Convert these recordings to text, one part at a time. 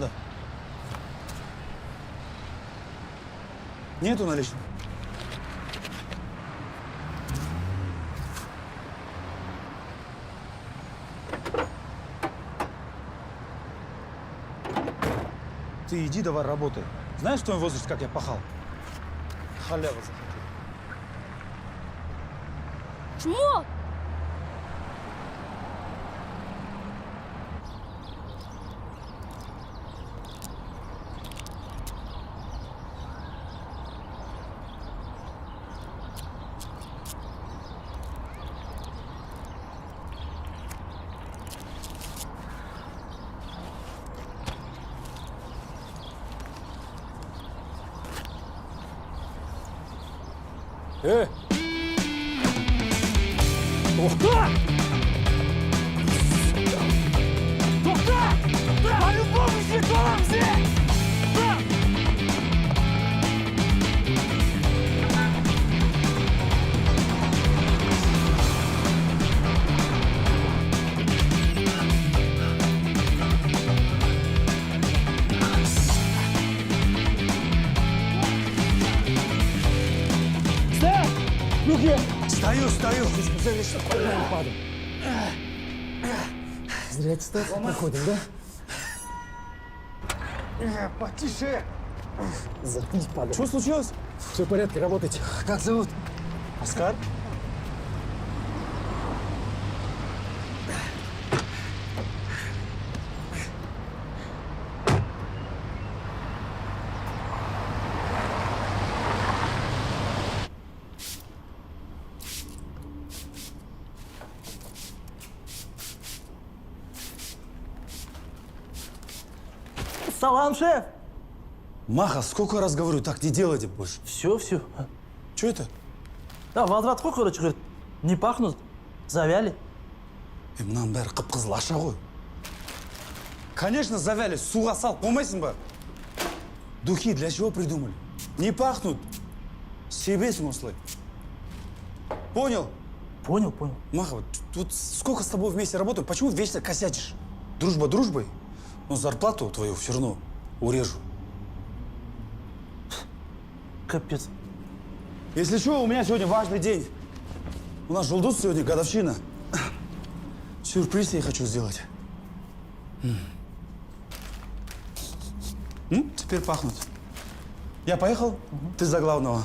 надо? Нету наличных? Ты иди давай работай. Знаешь, в твоем возрасте, как я пахал? Халява захотел. Чмо! Тоқта! Тоқта! По-любому здесь толамыз, Стою. Сказали, что поймаем паду. Зря аттестацию проходим, да? Потише! Заткнись, паду. Что случилось? Все в порядке, работайте. Как зовут? Оскар? Салам, шеф! Маха, сколько раз говорю, так не делайте больше. Все. Что это? Да, возвратқа короче, говорит, не пахнут, завяли. Мынаның бәрі қып-қызыл аша ғой. Конечно, завяли, суға салып қоймайсың ба? Духи для чего придумали? Не пахнут. Себесің осылай. Понял? Понял. Маха, вот тут сколько с тобой вместе работаем, почему вечно косячишь? Дружба дружбой, но зарплату твою все равно урежу. Капец. Если что, у меня сегодня важный день. У нас Жулдус сегодня годовщина. Сюрприз я хочу сделать. Теперь пахнут. Я поехал, ты за главного.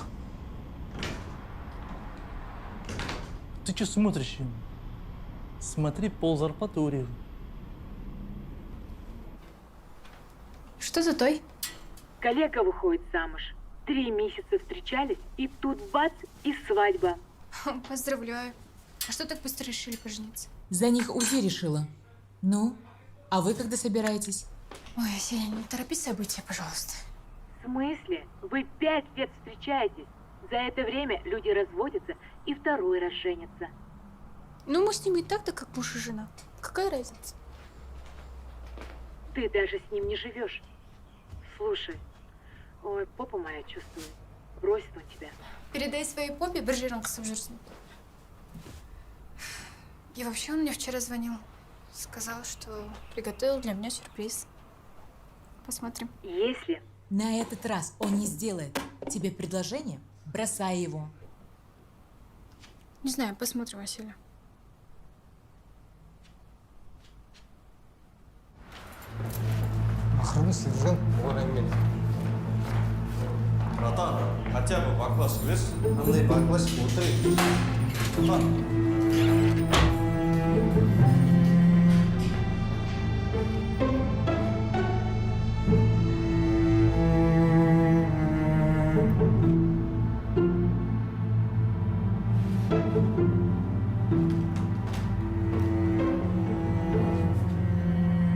Ты что смотришь? Смотри, пол зарплаты урежу. Что за той? Коллега выходит замуж. 3 месяца встречались, и тут бац, и свадьба. Поздравляю. А что так быстро решили пожениться? За них УЗИ решила. Ну, а вы когда собираетесь? Ой, Сеня, не торопи события, пожалуйста. В смысле? Вы 5 лет встречаетесь. За это время люди разводятся и второй раз женятся. Ну, мы с ними и так-то как муж и жена. Какая разница? Ты даже с ним не живешь. Слушай, ой, попа моя чувствует. Бросит он тебя. Передай своей попе брыжиронка собжирснуть. И вообще он мне вчера звонил. Сказал, что приготовил для меня сюрприз. Посмотрим. Если На этот раз он не сделает тебе предложение, бросай его. Не знаю, посмотрим, Василий. Охрана, сержант. Братан, хотя бы баклажку вес. Андрей, баклажку утри.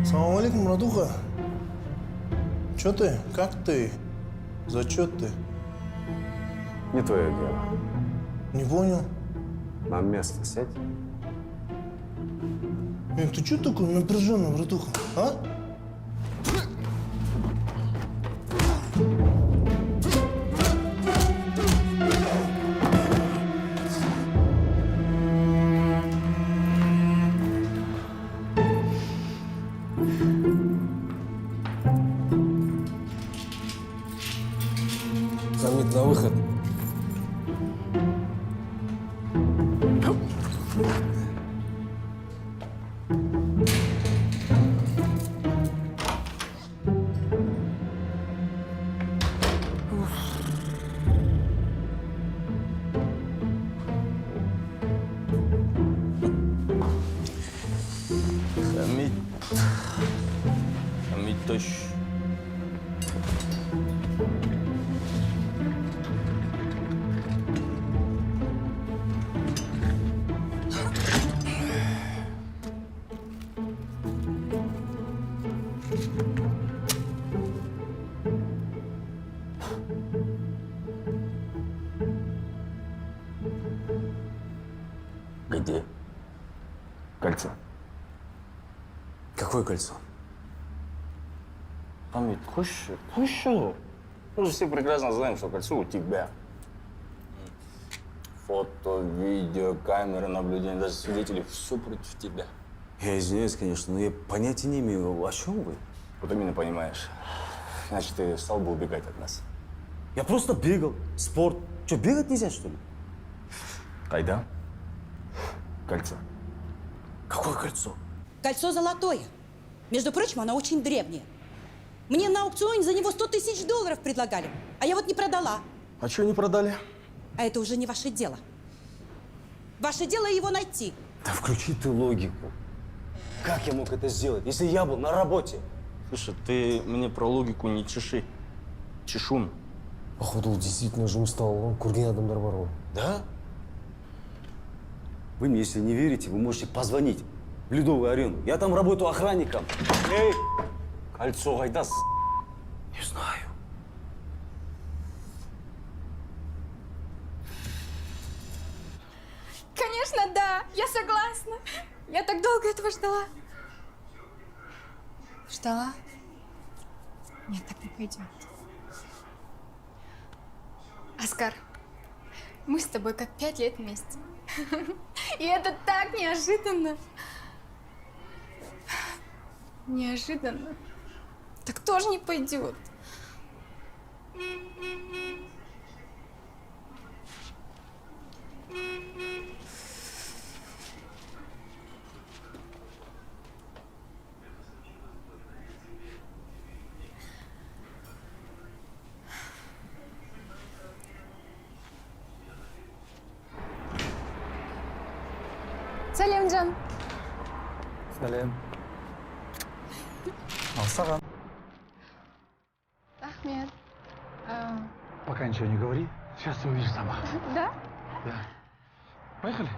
Салам алейкум, братуха. Чё ты? Как ты? Зачет ты? Не твое дело. Не понял. На место сядь. Ты чё такой напряженный, братуха, а? Хамид, на выход. Хамид. Хамид тош. Где? Кольцо. Какое кольцо? Хамид, хочешь? Мы же все прекрасно знаем, что кольцо у тебя. Фото, видео, камеры наблюдения, даже свидетели, все против тебя. Я извиняюсь, конечно, но я понятия не имею, о чем вы. Вот именно понимаешь. Значит, ты стал бы убегать от нас. Я просто бегал. Спорт. Что, бегать нельзя, что ли? Айда. Кольцо. Какое кольцо? Кольцо золотое. Между прочим, оно очень древнее. Мне на аукционе за него 100 тысяч долларов предлагали, а я вот не продала. А что не продали? А это уже не ваше дело. Ваше дело его найти. Да включи ты логику. Как я мог это сделать, если я был на работе? Слушай, ты мне про логику не чеши. Чешун. Походу, действительно уже устал. Он Курген Адамдар бар. Да? Вы мне, если не верите, вы можете позвонить в Ледовую арену. Я там работаю охранником. Эй, кольцо гайда, Не знаю. Конечно, да, я согласна. Я так долго этого ждала. Ждала? Нет, так не пойдет. Оскар, мы с тобой как 5 лет вместе. И это так неожиданно. Неожиданно. Так тоже не пойдет. Салемджан. Салем. Алсаган. Ахмед. Пока ничего не говори. Сейчас ты увидишь сама. Да? Да. Поехали?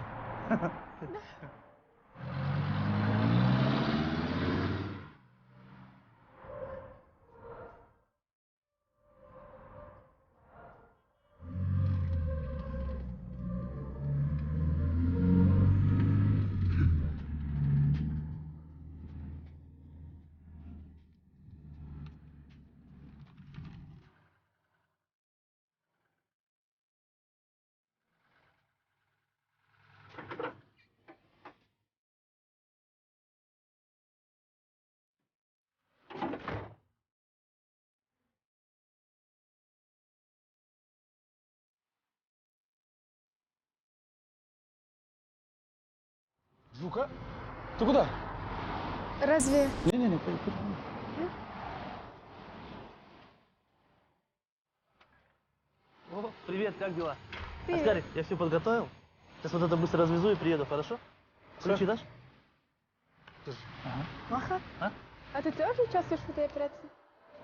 Жука? Ты куда? Разве... Не-не-не, пойди. О, привет, как дела? Привет. Оскарик, я все подготовил. Сейчас вот это быстро развезу и приеду, хорошо? Ключи дашь? Маха? А ты тоже участвуешь в этой операции?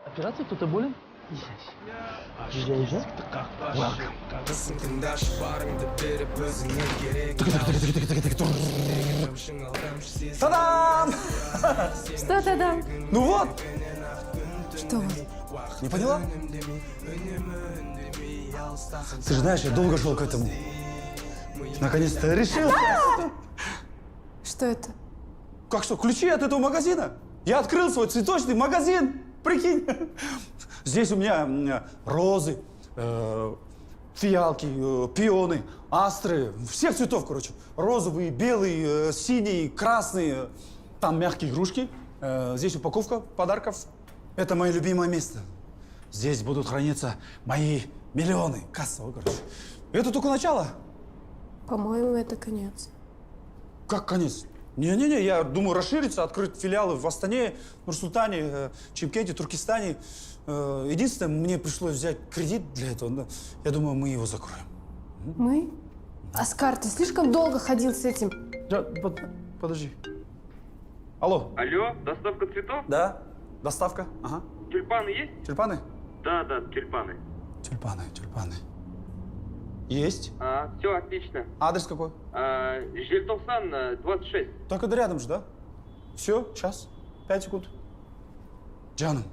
Операция? Кто-то болен? Езжай, езжай. Та-дам! Что тогда? Ну вот! Что вот? Не поняла? Ты же знаешь, я долго шел к этому. Наконец-то решил. Что это? Как что, ключи от этого магазина? Я открыл свой цветочный магазин. Прикинь. Здесь у меня розы, фиалки, пионы, астры. Всех цветов, короче. Розовые, белые, синие, красные. Там мягкие игрушки. Здесь упаковка подарков. Это мое любимое место. Здесь будут храниться мои миллионы. Кассовый, короче. Это только начало. По-моему, это конец. Как конец? Не-не-не, я думаю расшириться, открыть филиалы в Астане, Нур-Султане, Чимкенте, Туркестане. Единственное, мне пришлось взять кредит для этого. Но я думаю, мы его закроем. Мы? Оскар, ты слишком долго ходил с этим. Подожди. Алло. Алло, доставка цветов? Да, доставка. Ага. Тюльпаны есть? Тюльпаны? Да, тюльпаны. Тюльпаны. Есть. Все, отлично. Адрес какой? Желтовсан, 26. Так это рядом же, да? Все, сейчас. 5 секунд. Жаным.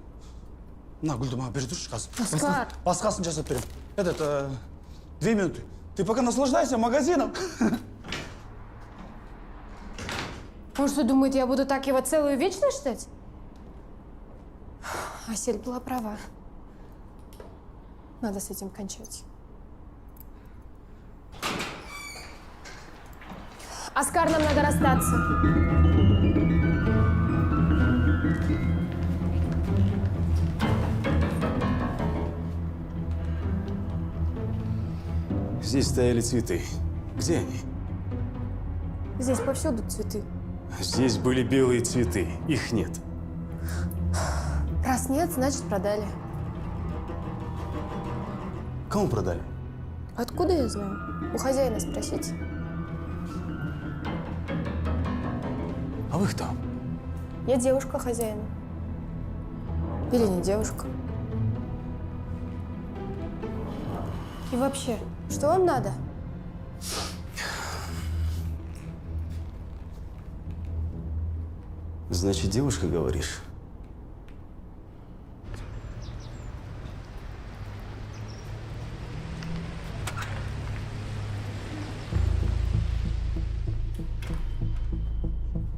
На, Гүлдума, бери тұршы қазір. Оскар! Басқасын жасап берем. 2 минуты. Ты пока наслаждайся магазином. Он что, думает, я буду так его целую вечность ждать? Асель была права. Надо с этим кончать. Оскар, нам надо расстаться. Здесь стояли цветы. Где они? Здесь повсюду цветы. Здесь были белые цветы. Их нет. Раз нет, значит продали. Кому продали? Откуда я знаю? У хозяина спросите. А вы кто? Я девушка хозяина. Или не девушка. И вообще, что вам надо? Значит, девушка, говоришь?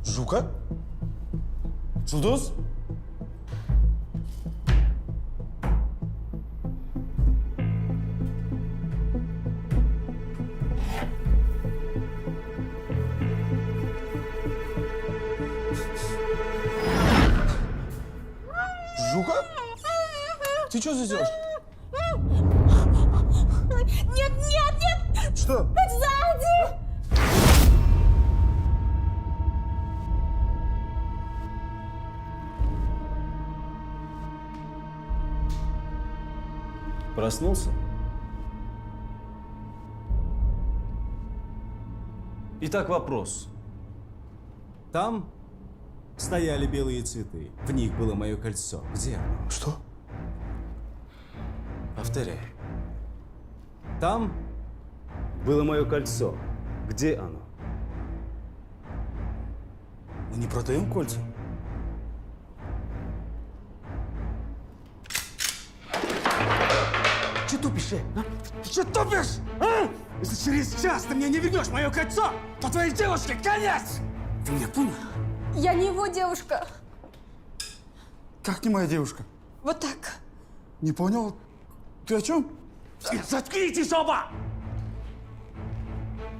Жука? Жұлдыз? Жука? Ты что здесь делаешь? Нет! Что? Сзади! Проснулся? Итак, вопрос. Там стояли белые цветы. В них было мое кольцо. Где оно? Что? Повторяю. Там было мое кольцо. Где оно? Мы не продаем кольца. Че тупишь, а? Ты че тупишь, а? Если через час ты мне не вернешь мое кольцо, то твоей девушке конец! Ты меня понял? Я не его девушка. Как не моя девушка? Вот так. Не понял? Ты о чем? Заткнитесь оба!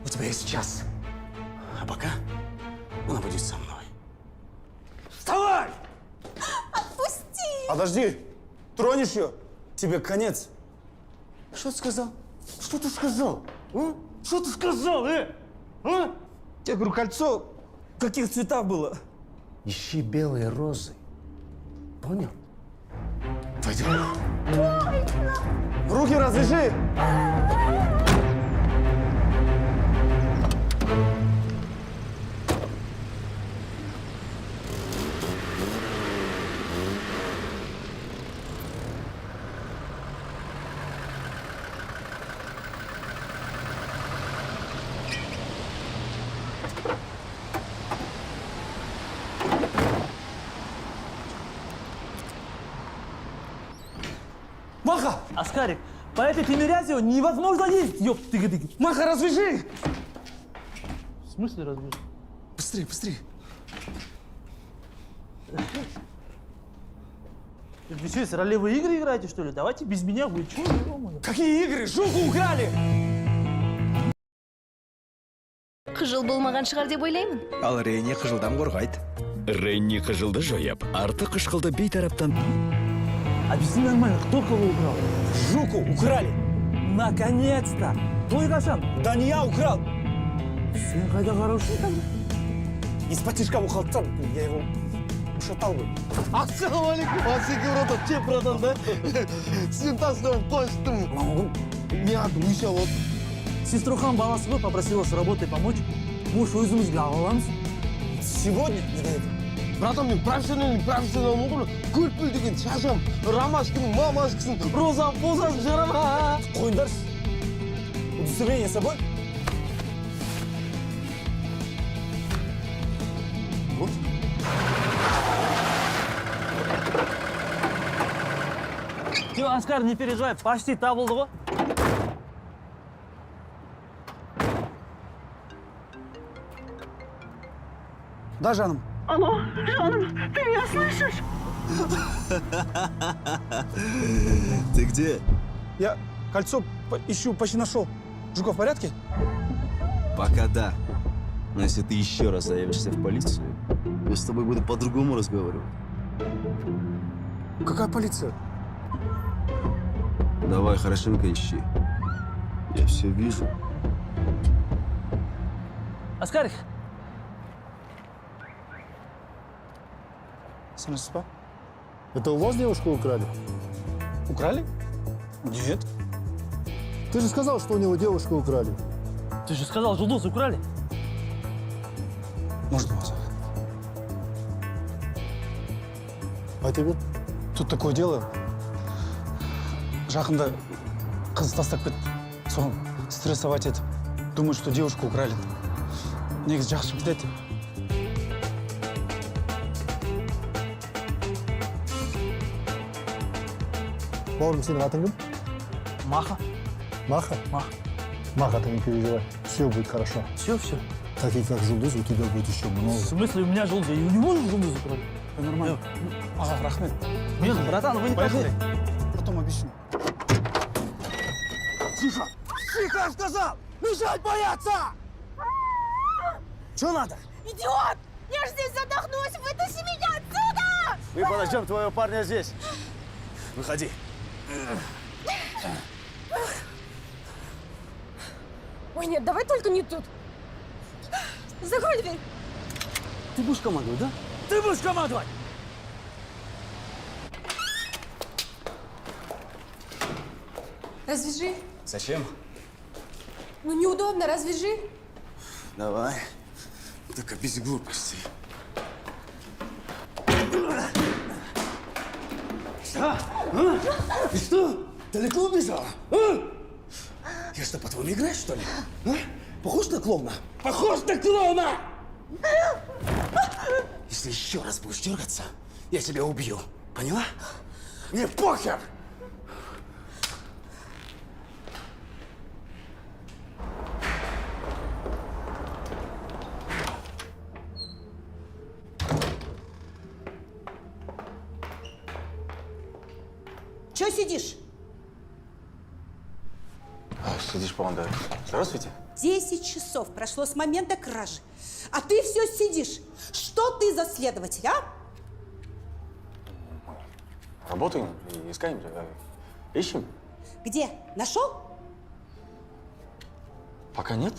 У тебя есть час. А пока она будет со мной. Вставай! Отпусти! Подожди! Тронешь ее, тебе конец. Что ты сказал? Что ты сказал? А? Что ты сказал, А? Я говорю, кольцо в каких цветах было? Ищи белые розы. Понял? Пойдем. Руки развяжи! Маха! Оскарик, по этой Тимирязеву невозможно ездить, ёп, тыга-тыга. Маха, развяжи! В смысле разве? Быстрее, быстрее. Вы что, если ролевые игры играете, что ли? Давайте без меня, вы чё? Какие игры? Жуку украли! Қыжыл болмаған шығар деп ойлаймын. Ал Рейни қыжылдан қорғайды. Рейни қыжылды жояп, артық қышқылды бейтараптан Объясни нормально, кто кого украл? Жуку украли. Наконец-то! Той кашан? Да не я украл. Сен қайда қараушысың? Из-под тишка ухалтсан, я его ушатал бы. Ассалаумалейкум, Асеки братан, че братан, да? Сен тасыған қойыстым. Мен атым Уся вот. Сеструхан баласы ғой, попросила с работой помочь. Может, өзімізге ала аламыз? Сегодня? Братан, мен профессионал ғой. Көрпіл деген шашам, ромашканың мамашкасын, роза позасын жарама. Қойындаршы. Удостоверение с собой? Вот. Все, Оскар, не переживай, почти табылды ғой. Да, жаным? Алло, Жанна, ты меня слышишь? Ты где? Я кольцо ищу, почти нашел. Жуков в порядке? Пока да. Но если ты еще раз заявишься в полицию, я с тобой буду по-другому разговаривать. Какая полиция? Давай хорошенько ищи. Я все вижу. Оскарик, Самосипа? Это у вас девушку украли? Украли? Нет. Ты же сказал, что у него девушку украли. ты же сказал, Жулдуз украли. Может быть. А тебе? Тут такое дело. Жақында қыз тастап кетті. Соған стрессовать етіп. Думаю, что девушку украли. Негізі жақсы кетеді. Бауырым, сенің атың кім? Маха. Маха? Маха. Маха, ты не переживай. Все будет хорошо. Все. Таких, как Жулдуз, у тебя будет еще много. В смысле, у меня Жулдуз, и у него же Жулдуз украли. Нормально. Ага, рахмет. Нет, братан, вы не Поехали. пошли. Потом объясню. Тихо! Тихо, я сказал! Бежать бояться! Что надо? Идиот! Я ж здесь задохнусь! Вытащи меня отсюда! Мы подождем твоего парня здесь. Выходи. Ой, нет, давай только не тут. Закрой дверь. Ты будешь командовать, да? Ты будешь командовать! Развяжи. Зачем? Ну, неудобно, развяжи. Давай. Только без глупостей. Что? Ты что? Далеко убежала? Я что, по-твоему, играешь, что ли? Похож на клоуна? Похож на клоуна! Если еще раз будешь дергаться, я тебя убью. Поняла? Мне похер! Чего сидишь? Сидишь, помогаю. Здравствуйте. 10 часов прошло с момента кражи, а ты все сидишь. Что ты за следователь, а? Работаем и искаем. Ищем. Где? Нашел? Пока нет.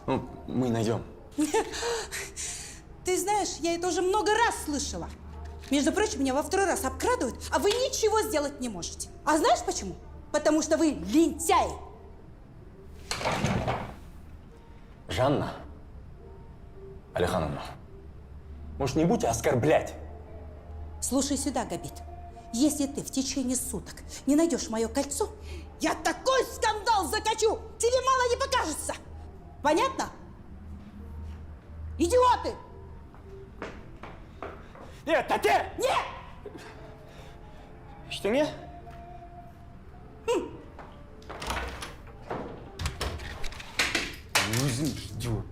Ну, мы найдем. Ты знаешь, я это уже много раз слышала. Между прочим, меня во второй раз обкрадывают, а вы ничего сделать не можете. А знаешь почему? Потому что вы лентяи. Жанна Алихановна, может, не будете оскорблять? Слушай сюда, Габит. Если ты в течение суток не найдешь мое кольцо, я такой скандал закачу, тебе мало не покажется. Понятно? Идиоты! Нет, Тате! Нет! Что не? Идиот.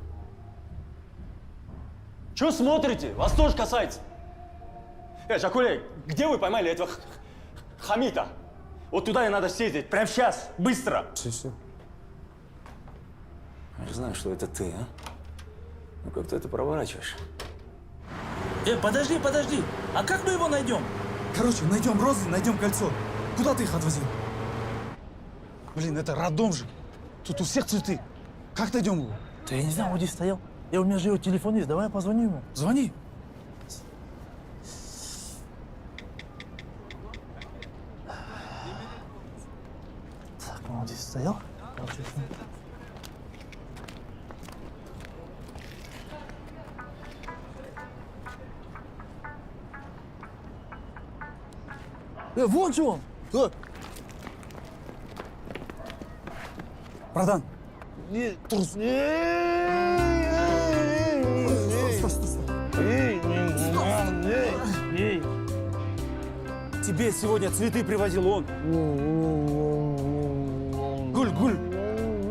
Чего смотрите? Вас тоже касается. Жакулей, где вы поймали этого хамита? Вот туда и надо съездить. Прямо сейчас. Быстро. Все. Я знаю, что это ты, а? Ну как ты это проворачиваешь? Подожди. А как мы его найдем? Короче, найдем розы, найдем кольцо. Куда ты их отвозил? Блин, это роддом же. Тут у всех цветы. Как найдем его? Да я не знаю, вот здесь стоял. У меня же его телефон есть, давай я позвоню ему. Звони. Так, он вот здесь стоял. Вон же он! Братан, Трус. тебе сегодня цветы привозил он. Гуль.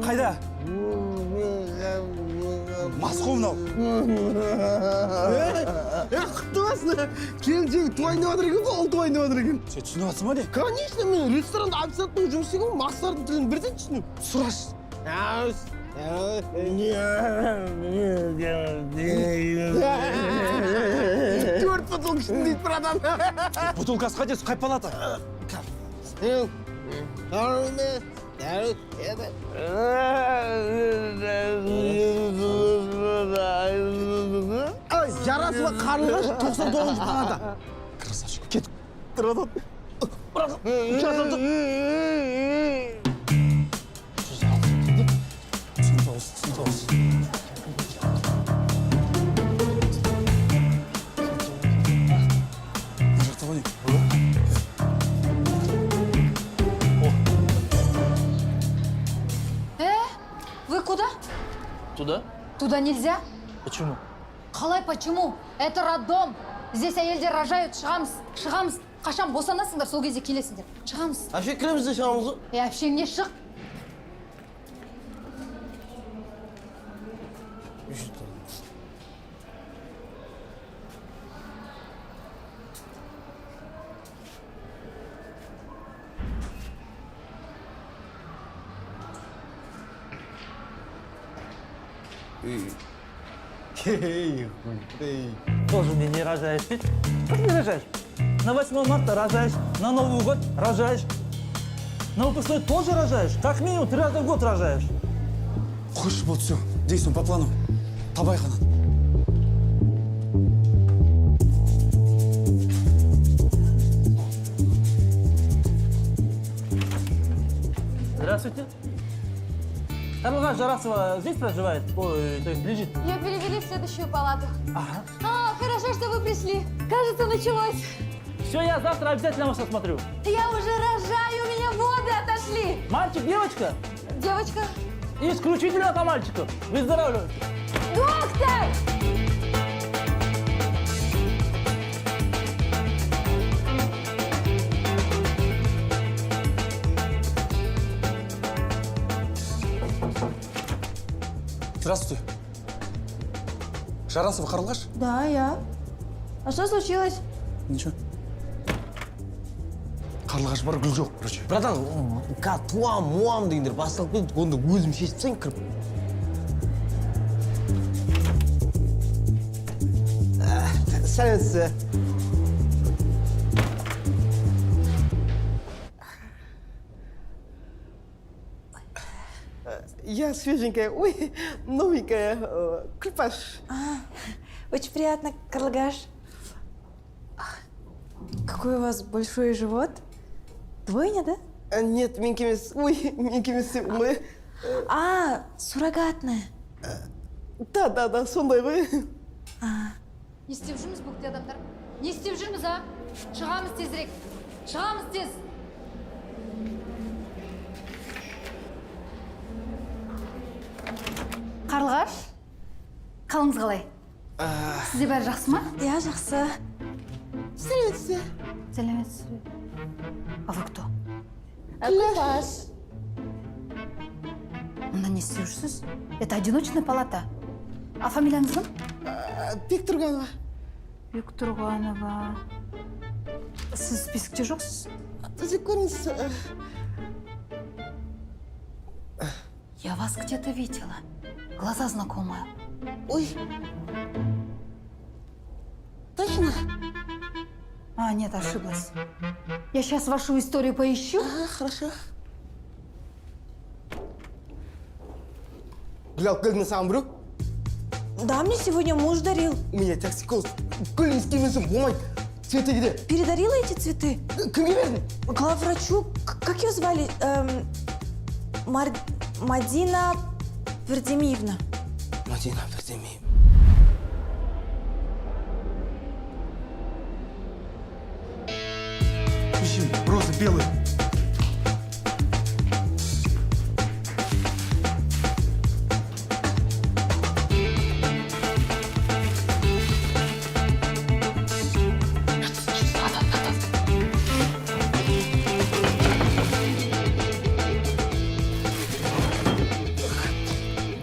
Хайда. Масховнал. Құттықтасын! Келіншегі тойын өдір екен, ол тойын өдір екен. Сен түсініп жатсың ба не? Конечно, мен ресторанда официантпен жұмыс істеген мақсардың тілін бірден түсінемін. Сұрашы. Төрт бутылка ішін дейді бір адам. Бутылкасы қайтесің, қай палата? Ай, жарасы бар қарлығаш 99 палата. Красавчик, кет. Братан, участвовал. Вы куда? Туда? Туда нельзя? Почему? Қалай почему? Это роддом. Здесь әйелдер рожают, шығамыз. Қашан босанасыңдар, сол кезде келесіңдер. Шығамыз. Вообще кіреміз де шығамыз ғой. Общеңне шық. Тоже мне не рожаешь ведь? Как не рожаешь? На 8 марта рожаешь, на Новый год рожаешь. На выпускной тоже рожаешь. Как минимум 3 раза в год рожаешь. Хочешь, вот все, действуем по плану. Табай қанат. Здравствуйте. Карлыгаш Жарасова здесь проживает? Ой, то есть лежит? Ее перевели в следующую палату. Ага. Хорошо, что вы пришли. Кажется, началось. Все, я завтра обязательно вас осмотрю. Я уже рожаю, у меня воды отошли. Мальчик, девочка? Девочка. Исключительно по мальчику. Выздоравливайте. Доктор! Здравствуйте. Жарасова Қарлығаш? Да, я. А что случилось? Ничего. Қарлығаш бар, гүл жоқ, короче. Братан, туам, муам дегендер басталып кетті, онда өзім шешіп тастайын кіріп. Сәлеметсіз. Я свеженькая, ой, новенькая, Крепаш. Очень приятно, Карлыгаш. Какой у вас большой живот. Двойня, да? Нет, менький ой, менький суррогатная. Да, сондай ғой. Не істеп жүрміз бөкте адамдар? Не істеп жүрміз, а? Шығамыз тезірек. Шығамыз тез. Қарлығаш, қалыңыз қалай? Сізде бәрі жақсы ма? Я жақсы. Сәлеметсіз. Сәлеметсіз. А вы кто? Крепаш. Мында не істеп жүрсіз? Это одиночная палата. А фамилияңыз кім? Бектұрғанова. Бектұрғанова. Сіз списокте жоқсыз? Көріңіз. Я вас где-то видела. Глаза знакомые. Ой. Точно? А, нет, ошиблась. Я сейчас вашу историю поищу. Ага, хорошо. Гулял, сам, бро? Да, мне сегодня муж дарил. У меня токсикоз. Колин скинется, бумай. Цветы где? Передарила эти цветы? Кімге бердің? Главврачу, как ее звали? Мадина Бердемиевна. Мадина Бердемиевна. Мужчина, розы белые.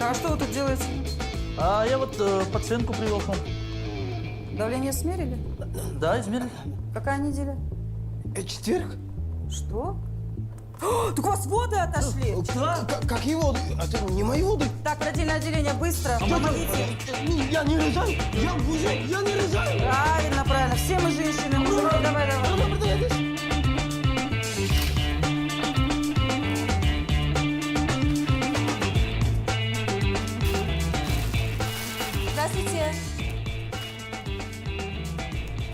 А что вы тут делаете? А я вот пациентку привел к вам. Давление смерили? Да, измерили. Какая неделя? Четверг. Что? Так у вас воды отошли! Какие воды? Это не мои воды. Так, родильное отделение, быстро! Помогите! Я не рожаю! Я не рожаю! Правильно, правильно. Все мы женщины. Мужики, давай, давай. Здравствуйте.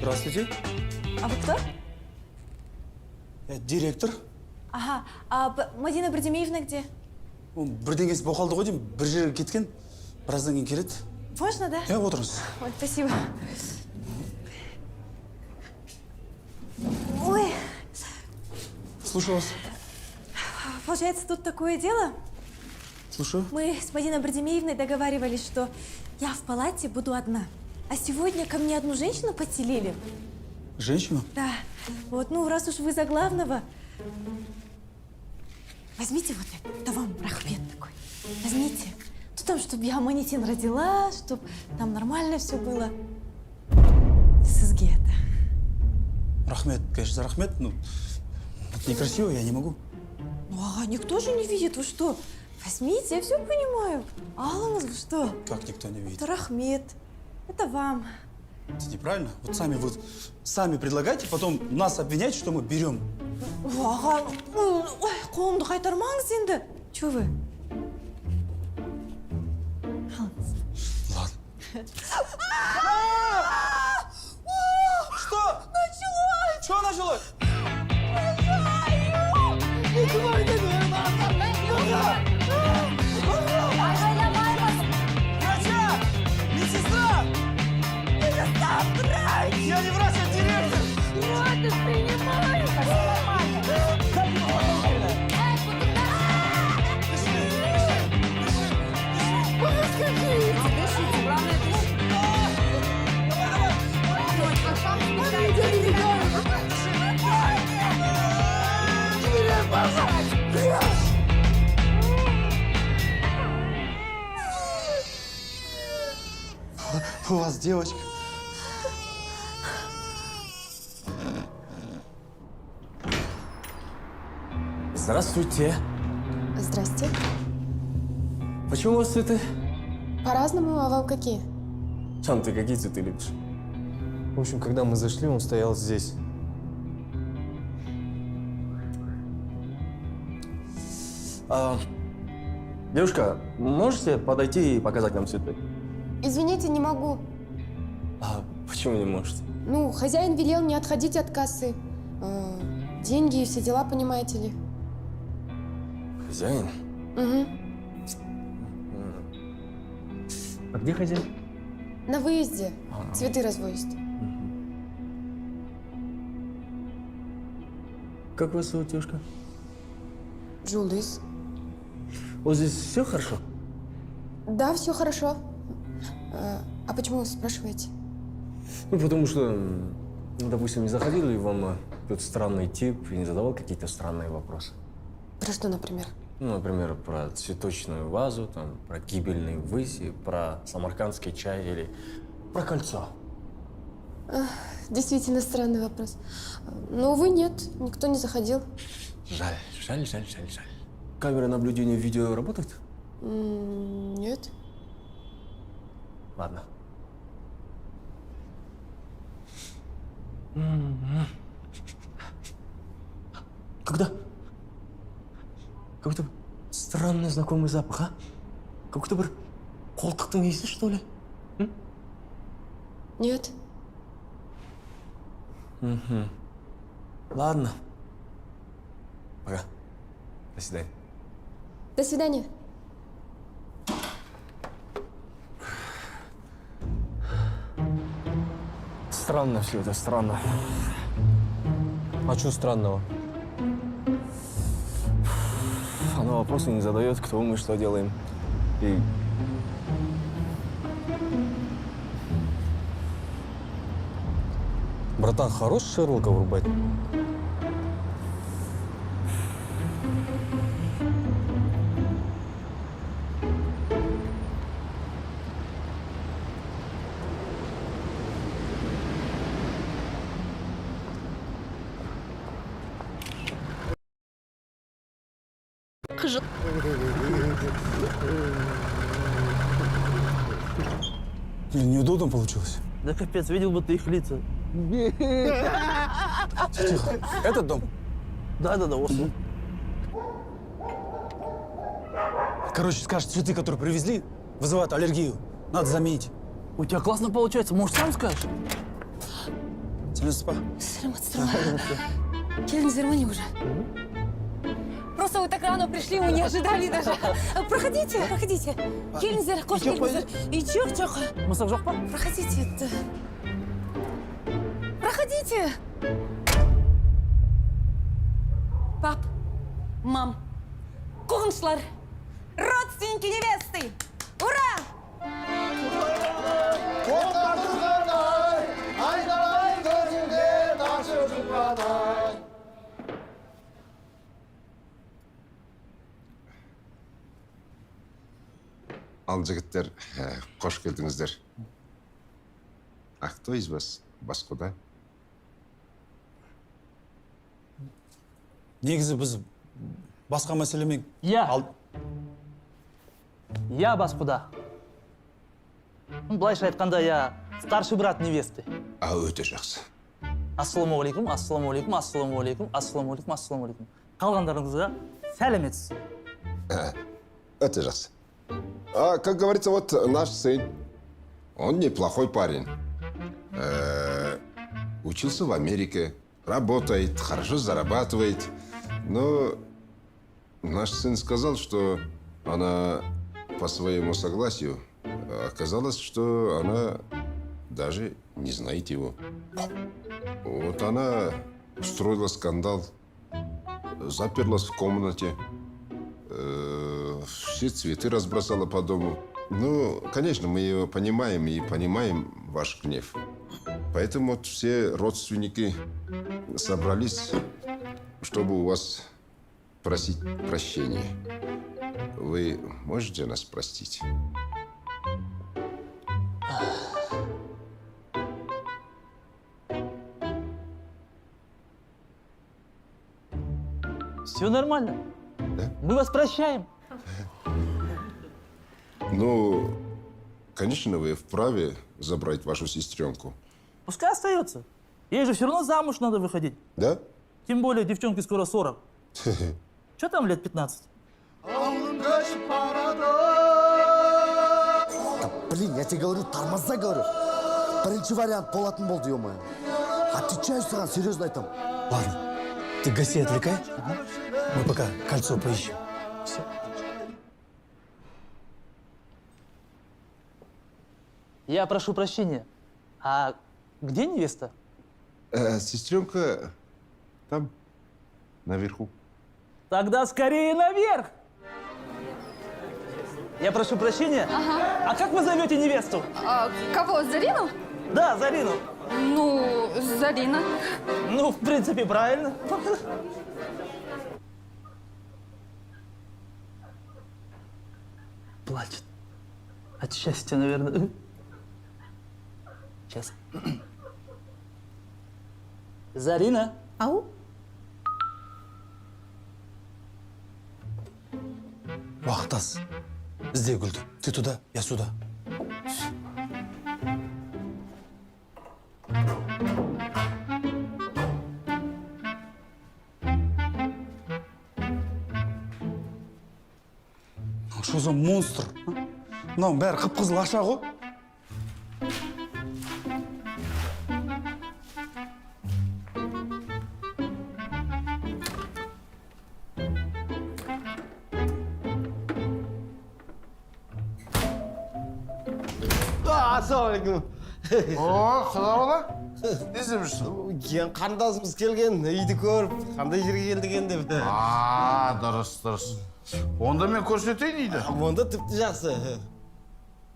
Здравствуйте. А вы кто? Я директор. Ага. А Мадина Бердемиевна где? Бірдеңесі боқалды ғой деймін, бір жерге кеткен, біраздан кейін келеді. Можно, да? Отырыңыз. Ой, спасибо. Ой, Слушаю вас. получается, тут такое дело. Слушаю. Мы с Мадиной Бердемиевной договаривались, что я в палате буду одна. А сегодня ко мне одну женщину подселили. Женщину? Да. Вот, ну, раз уж вы за главного, возьмите вот это вам рахмет такой. Возьмите. Ну, там, чтобы я Манитин родила, чтобы там нормально все было. Сізге это. Рахмет, конечно, за рахмет, но это некрасиво, я не могу. Ну, ага, никто же не видит, вы что? Возьмите, я все понимаю. Алло, вы что? Как никто не видит? Это рахмет. Это вам. Это неправильно. Вот сами предлагайте, потом нас обвиняйте, что мы берем. Ага, ой, қолымды қайтармаңыз енді. Че вы? Ладно. Что? Началось! Что началось? Врача! Медсестра! Я не врач, я директор! Вот, ты принимаешь! У вас девочка. Здравствуйте. Здрасте. Почему у вас цветы? По-разному, а вам какие? Сам ты какие цветы любишь? В общем, когда мы зашли, он стоял здесь. Девушка, можете подойти и показать нам цветы? Извините, не могу. А почему не можете? Ну, хозяин велел не отходить от кассы. Деньги и все дела, понимаете ли. Хозяин? Угу. А где хозяин? На выезде. Цветы развозит. Как вас зовут, девушка? Джулис. Вот здесь все хорошо? Да, все хорошо. А почему вы спрашиваете? Ну, потому что, ну, допустим, не заходил ли вам тот странный тип и не задавал какие-то странные вопросы? Про что, например? Ну, например, про цветочную вазу, там, про кибельные выси, про самаркандский чай или про кольцо. Действительно странный вопрос. Но, увы, нет, никто не заходил. Жаль. Камеры наблюдения видео работают? Нет. Ладно. Когда? Какой-то странный знакомый запах, а? Какой-то бір қолтықтың иісі, что ли? Нет. Ладно. Пока. До свидания. До свидания. Странно все это, странно. А что странного? Она вопросы не задает, кто мы, что делаем. И... Братан, хорош Шерлока врубать? Блин, неудобно получилось. Да капец, видел бы ты их лица. Тихо. Этот дом? Да, вот. Короче, скажешь, цветы, которые привезли, вызывают аллергию. Надо заменить. У тебя классно получается, может, сам скажешь? Сәлеметсіз ба? Келіңіздер ме уже? Просто вы так рано пришли, мы не ожидали даже. Проходите, проходите. Келіңіздер, қош келіңіздер. И жоқ. Мысық жоқ па? Проходите. Проходите. Пап, мам, қуғыншылар, родственники невесты. Ура! Ал жігіттер, қош келдіңіздер. А кто из вас бас құда? Негізі біз басқа мәселемен... Я бас құда. Былайша айтқанда, я старший брат невесты. А өте жақсы. Ассаламуалейкум. Қалғандарыңызға сәлеметсіз. Өте жақсы. А, как говорится, вот наш сын, он неплохой парень. Учился в Америке, работает, хорошо зарабатывает. Но наш сын сказал, что она по своему согласию, оказалось, что она даже не знает его. Вот она устроила скандал, заперлась в комнате, все цветы разбросала по дому. Ну, конечно, мы ее понимаем и понимаем ваш гнев. Поэтому вот все родственники собрались, чтобы у вас просить прощения. Вы можете нас простить? Все нормально. Да? Мы вас прощаем. Ну, конечно, вы вправе забрать вашу сестренку. Пускай остается. Ей же все равно замуж надо выходить. Да? Тем более девчонке скоро 40. Что там лет 15? Блин, я тебе говорю, тормоза, говорю. Бірінші вариант болатын болды, ё-моё. Отвечаю саған, серьезно айтам. Ладно, ты гостей отвлекай. Мы пока кольцо поищем. Все. Я прошу прощения. А где невеста? Сестренка там, наверху. Тогда скорее наверх! Я прошу прощения. Ага. А как вы зовете невесту? Кого, Зарину? Да, Зарину. Ну, Зарина. Ну, в принципе, правильно. Плачет. От счастья, наверное. Сейчас. Зарина. Ау? Уақыт аз. Ізде гүлді. Ты туда, я сюда. Что за монстр? Мынаның бәрі қып-қызыл аша ғой. Ассалаумағалейкум. О, қалай бала? Не істеп жүрсің? Кен қандасымыз келген, үйді көріп, қандай жерге келдік енді. Дұрыс. Онда мен көрсетейін үйді. Онда тіпті жақсы.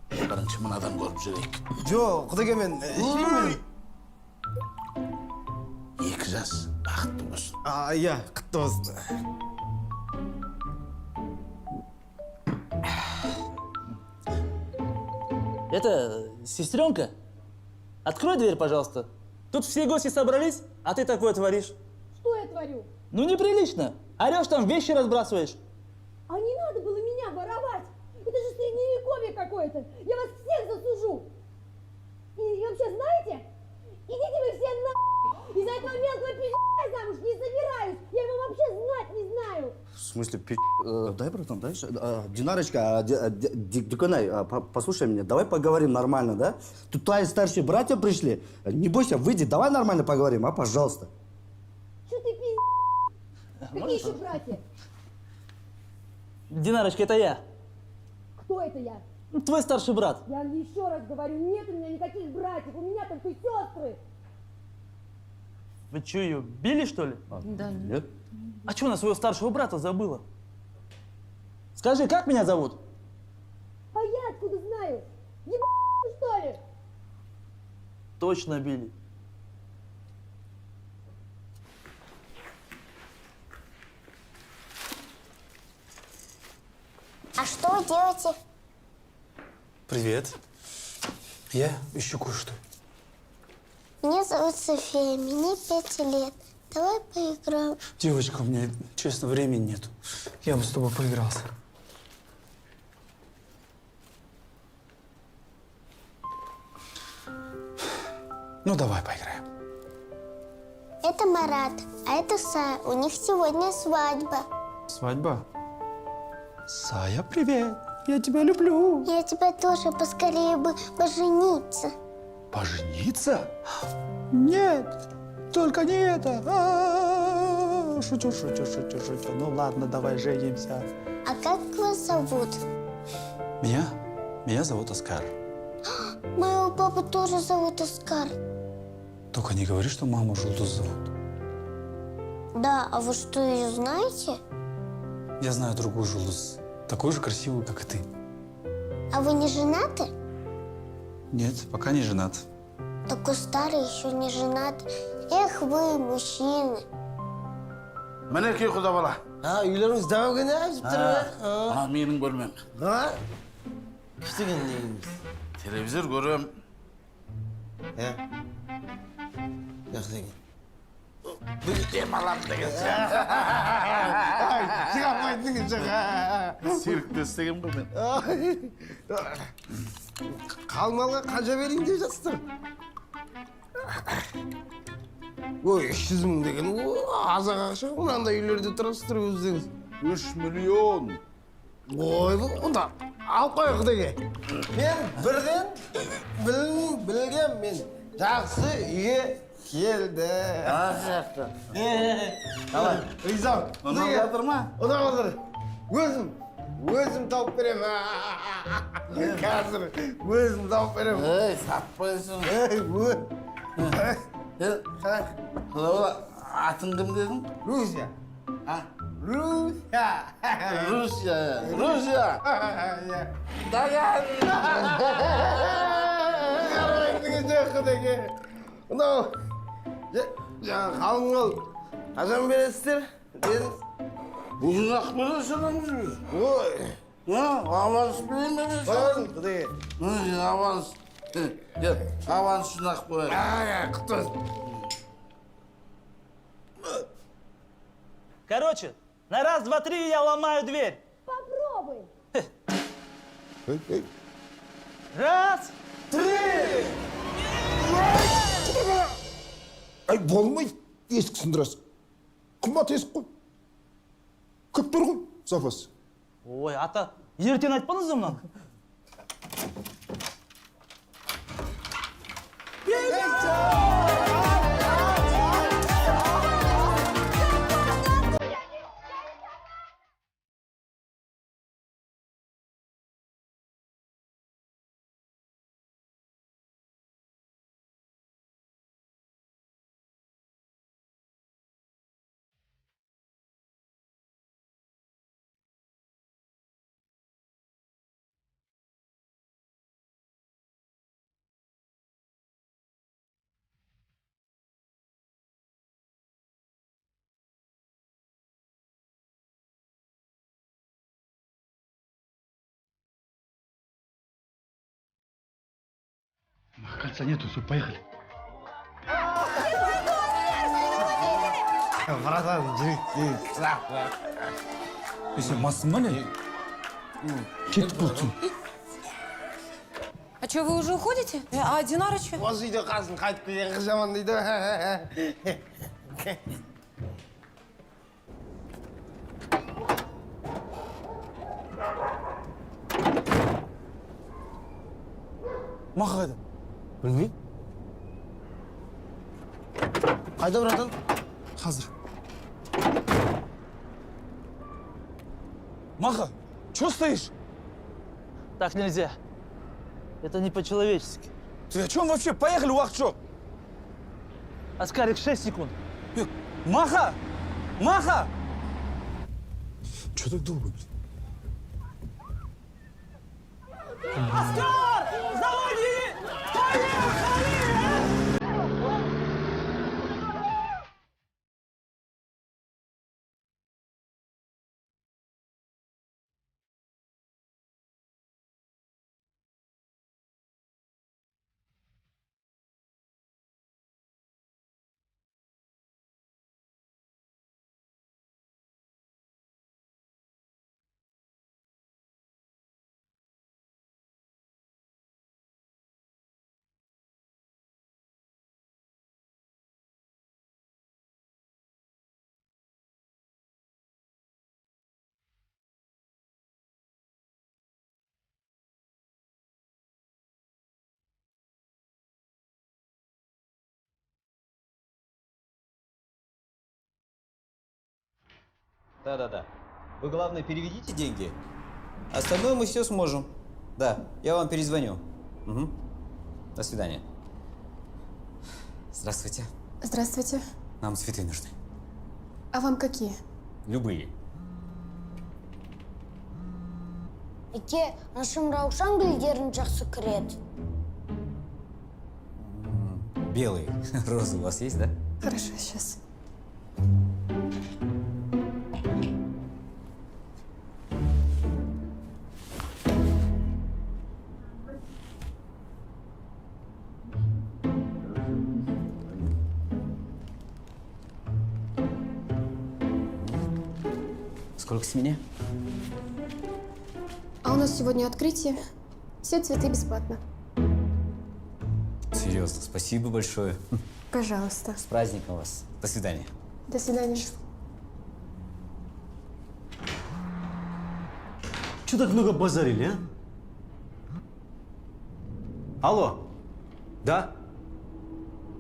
Бірінші мынадан көріп жүрейік. Жоқ, құдеке мен... 2 жас, бақытты болсын. Иә, құтты болсын. Это, сестренка, открой дверь, пожалуйста. Тут все гости собрались, а ты такое творишь. Что я творю? Ну, неприлично. Орешь там, вещи разбрасываешь. А не надо было меня воровать. Это же средневековье какое-то. Я вас всех засужу. И вообще, знаете, идите вы все на... Из-за этого мелкого пи***я замуж не собираюсь. Я его вообще знать не знаю. В смысле, дай, братан, дай. Динарочка, Диконай, послушай меня, давай поговорим нормально, да? Тут твои старшие братья пришли. Не бойся, выйди, давай нормально поговорим, пожалуйста. Что ты пи***? Какие еще братья? Динарочка, это я. Кто это я? Твой старший брат. Я еще раз говорю, нет у меня никаких братьев, у меня только сестры. Вы что, ее били, что ли? Да нет. А что, она своего старшего брата забыла? Скажи, как меня зовут? А я откуда знаю? Ебать, что ли? Точно били. А что вы делаете? Привет. Я ищу кое-что. Меня зовут София, мне 5 лет. Давай поиграем. Девочка, у меня, честно, времени нету. Я бы с тобой поигрался. Ну, давай поиграем. Это Марат, а это Сая. У них сегодня свадьба. Свадьба? Сая, привет. Я тебя люблю. Я тебя тоже, поскорее бы пожениться. Пожениться? Нет, только не это. Шучу. Ну ладно, давай женимся. А как вас зовут? Меня зовут Оскар. Моего папу тоже зовут Оскар. Только не говори, что маму Жулдуз зовут. Да, а вы что, ее знаете? Я знаю другую Жулдуз, такую же красивую, как и ты. А вы не женаты? Нет, пока не женат. Такой старый, еще не женат. Эх вы, мужчины. Мінеке құда бала. Үйлеріңіз дәу күні әжіп тұр. Менің көрмем. Күштеген негіміз. Телевизор көрем. Яқ деген. Демалам деген сен. Шыға қойдыңыз шыға. Сиркте істеген ғой мен. Қалмалға қанша берейін деп жатсыздар? Ой, 300 мың деген, азақ ақша, мынандай үйлерде тұрасыздар өздеріңіз. 3 миллион. Ой, онда алып қойық деге. Мен бірден білгем, мен жақсы үйге келді. Жақсы. Қалай, ризам. Онда жатыр ма? Онда қалдыр. Өзім тауып берем. Қазір өзім тауып берем. Сатпайсың. Құда атың кім дедің? Русия. Русия. Даган. Қарайдыңыз жоқы деге. Мынау, жаңа қалың қол. Қашан бересіздер? Дедіңіз. Бүгін-ақ бересің. Ой. Аванс білейін бе? Қойдың, құдеге. Аванс. Аванс шынақ қойын. Құтты болсын. Короче, на раз, два, три я ломаю дверь. Попробуй. Раз, три! Ай, болмайды. Есік сындырасың. Қымбат есік қой. Көп тұр ғой, сапасы. Ой, ата, ертең айтпаңыз мынаны. Кольца нету, все, поехали. Братан, Если массың не? Кеттік бұл түн. А что, вы уже уходите? А Динарыч? Осы үйде қалсын, қайтып келген қыз жаман дейді. Маха қайда? Білмеймін. Қайда, братан? Қазір. Маха, что стоишь? Так нельзя. Это не по-человечески. Ты о чем вообще? Поехали, уақыт жоқ. Аскарик, 6 секунд. Маха! Маха! Что так долго? Оскар! Заводи! Да. Вы, главное, переведите деньги. Остальное мы все сможем. Да, я вам перезвоню. Угу. До свидания. Здравствуйте. Здравствуйте. Нам цветы нужны. А вам какие? Любые. Әке, нашым Раушан гүлдерін жақсы көреді. Белые. Розы у вас есть, да? Хорошо, сейчас. Сколько с меня? А у нас сегодня открытие. Все цветы бесплатно. Серьезно, спасибо большое. Пожалуйста. С праздником вас. До свидания. До свидания. Че так много базарили, а? Алло? Да?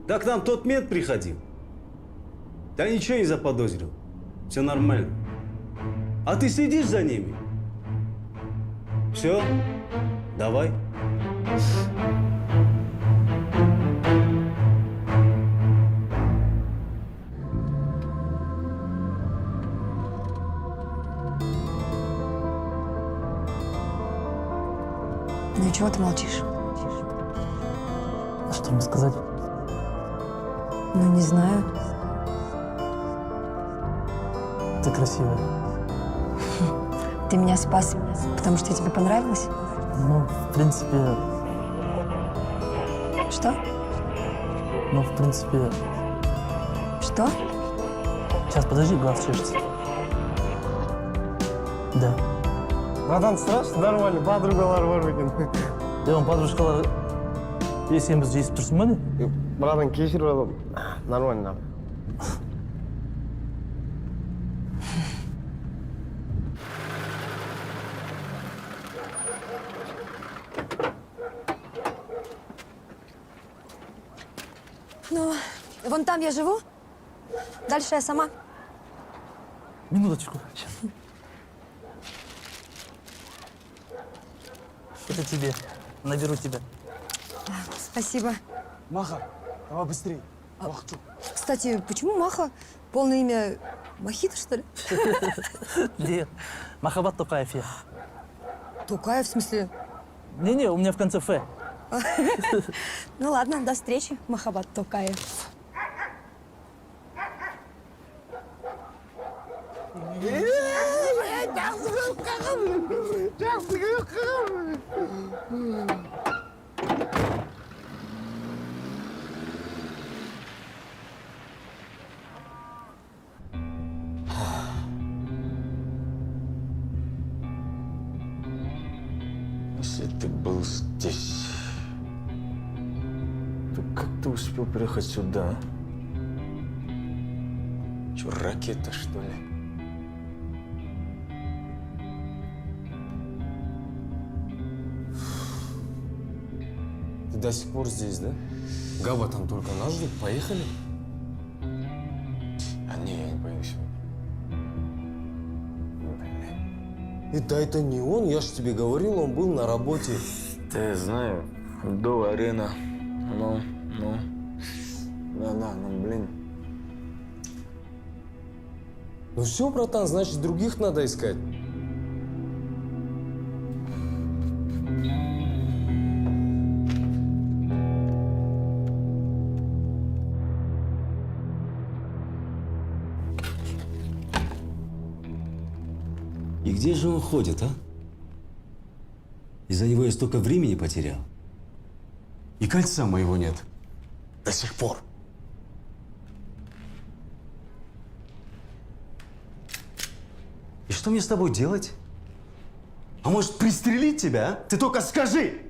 Да к нам тот мент приходил. Да ничего не заподозрил. Все нормально. А ты следишь за ними? Все? Давай. Ну и чего ты молчишь? А что мне сказать? Ну, не знаю. Ты красивая. Ты меня спас, потому что я тебе понравилась? Ну, в принципе... Что? Ну, в принципе... Что? Сейчас, подожди, глаз чешется. Да. Братан, страшно, нормально, подругалар бар екен. Оның подружкалары... Сен бізді естіп тұрсың ба не? Братан, кешір, братан. Нормально. Вон там я живу. Дальше я сама. Минуточку. Сейчас. Это тебе. Наберу тебя. Спасибо. Маха, давай быстрее. Кстати, почему Маха? Полное имя Махита, что ли? Нет. Махаббат Токаев я. Тукаев, в смысле? Не-не, у меня в конце Ф. Ну ладно, до встречи, Махаббат Токаев. Если ты был здесь, то как ты успел приехать сюда? Че, ракета, что ли? Ты до сих пор здесь, да? Габа там только нас ждут. Поехали? А не, я не боюсь. Да это не он, я ж тебе говорил, он был на работе. Да я знаю, до арена. Ну, блин. Ну все, братан, значит, других надо искать. И где же он ходит, а? Из-за него я столько времени потерял. И кольца моего нет. До сих пор. И что мне с тобой делать? А может, пристрелить тебя, а? Ты только скажи!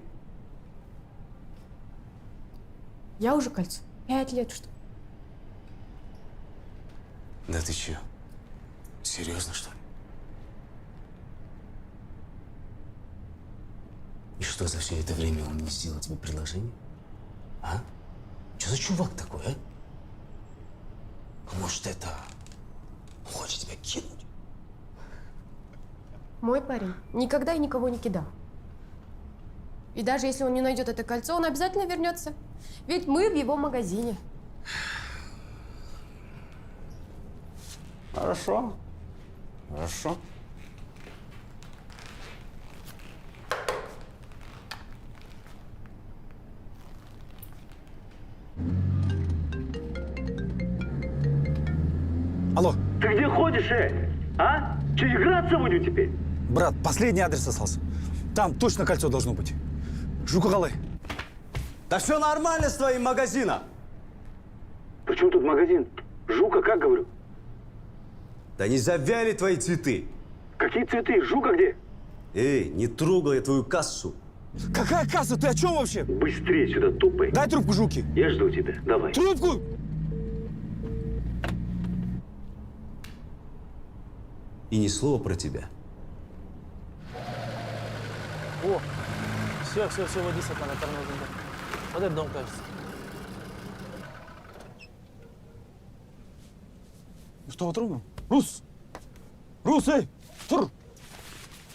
Я уже кольцо. 5 лет, что ли? Да ты чё? Серьезно, что ли? И что за все это время он не сделал тебе предложение? А? Что за чувак такой, а? А может, это... он хочет тебя кинуть? Мой парень никогда и никого не кидал. И даже если он не найдет это кольцо, он обязательно вернется. Ведь мы в его магазине. Хорошо. Хорошо. Алло. Ты где ходишь, А? Че, играться будем теперь? Брат, последний адрес остался. Там точно кольцо должно быть. Жукагалы. Да все нормально с твоим магазином. При чем тут магазин? Жука, как говорю? Да не завяли твои цветы. Какие цветы? Жука где? Эй, не трогай я твою кассу. Какая касса? Ты о чем вообще? Быстрее сюда, тупой. Дай трубку, Жуки. Я жду тебя. Давай. Трубку! И ни слова про тебя. О, все, води с планетарного зонда. Вот этот дом, кажется. Что, трудно? Рус! Рус, эй! Тур!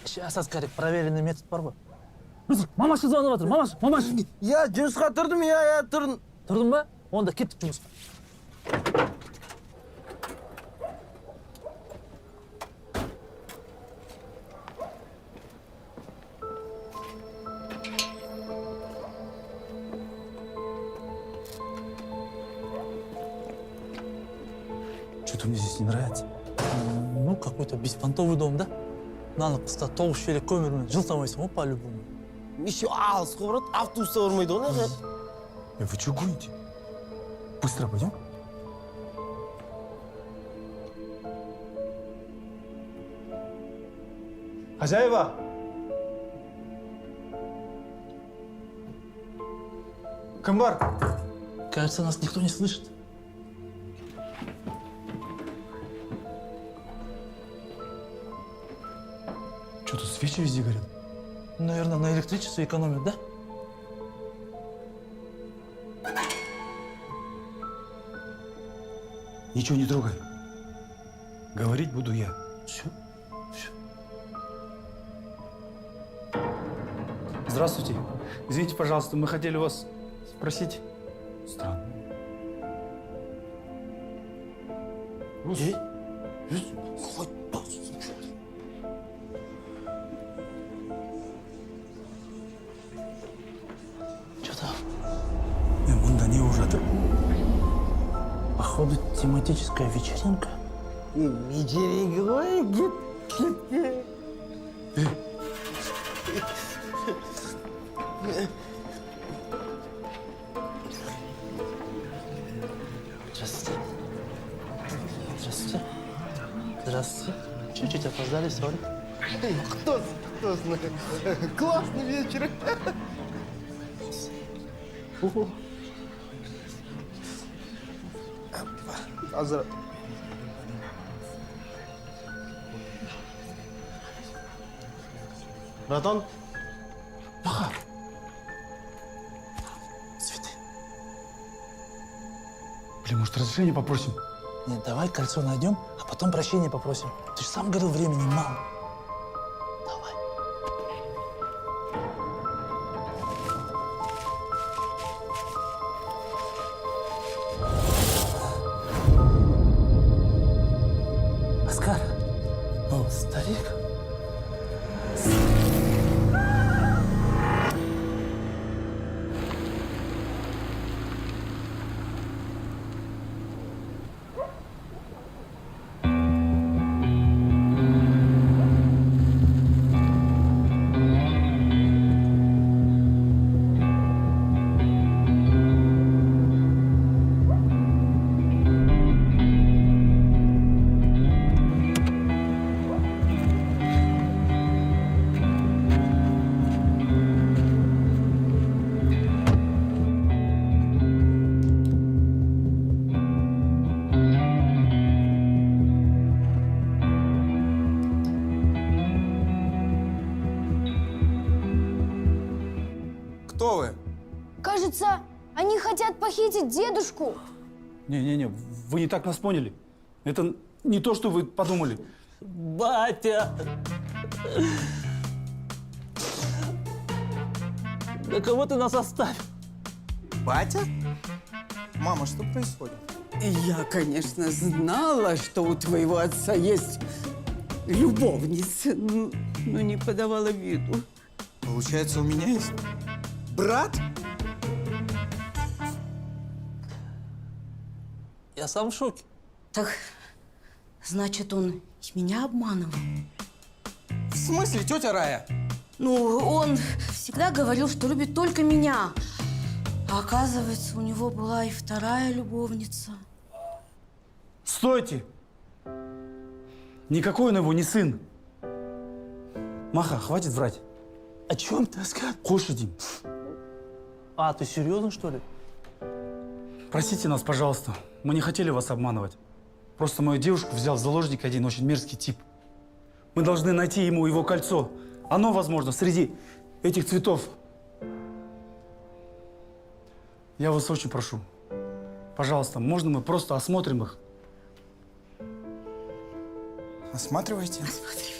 Сейчас, Аскарик, проверенный метод бар. Мамашы звонып жатыр, мамашы. Я жұмысқа тұрдым, я тұрдым. Тұрдың ба? Онда кеттік жұмысқа. Что-то мне здесь не нравится. Ну, какой-то беспонтовый дом, да? Мынаны қыста 9 шелек көмірмен жылтамайсың ғой, по-любому. Еще алыс қой, брат, автобуста бармайды ғой, не? Вы что гоните? Быстро пойдем? Хозяева! Кім бар? Кажется, нас никто не слышит. Что тут свечи везде горят? Наверное, на электричестве экономят, да? Ничего не трогай. Говорить буду я. Все? Все. Здравствуйте. Извините, пожалуйста, мы хотели вас спросить. Странно. Что там? Мында не ужатыр? Походу, тематическая вечеринка. Вечеринка, ой, Здравствуйте. Здравствуйте. Здравствуйте. Чуть-чуть опоздали, сори. Кто знает. Классный вечер. Братан. Маха. Цветы. Блин, может, разрешение попросим? Нет, давай кольцо найдем, а потом прощения попросим. Ты же сам говорил, времени мало. Давай. Оскар. О, старик. Кто вы? Кажется, они хотят похитить дедушку. Не-не-не, вы не так нас поняли. Это не то, что вы подумали. Батя! Да кого ты нас оставил? Батя? Мама, что происходит? Я, конечно, знала, что у твоего отца есть любовница, но не подавала виду. Получается, у меня есть брат? Я сам в шоке. Так, значит, он и меня обманывал? В смысле, тетя Рая? Ну, он всегда говорил, что любит только меня. А оказывается, у него была и вторая любовница. Стойте! Никакой он его не сын. Маха, хватит врать. О чем ты, Оскар? Кушай, Дим. А, ты серьезно, что ли? Простите нас, пожалуйста. Мы не хотели вас обманывать. Просто мою девушку взял в заложники один очень мерзкий тип. Мы должны найти ему его кольцо. Оно, возможно, среди этих цветов. Я вас очень прошу. Пожалуйста, можно мы просто осмотрим их? Осматривайте. Осматривайте.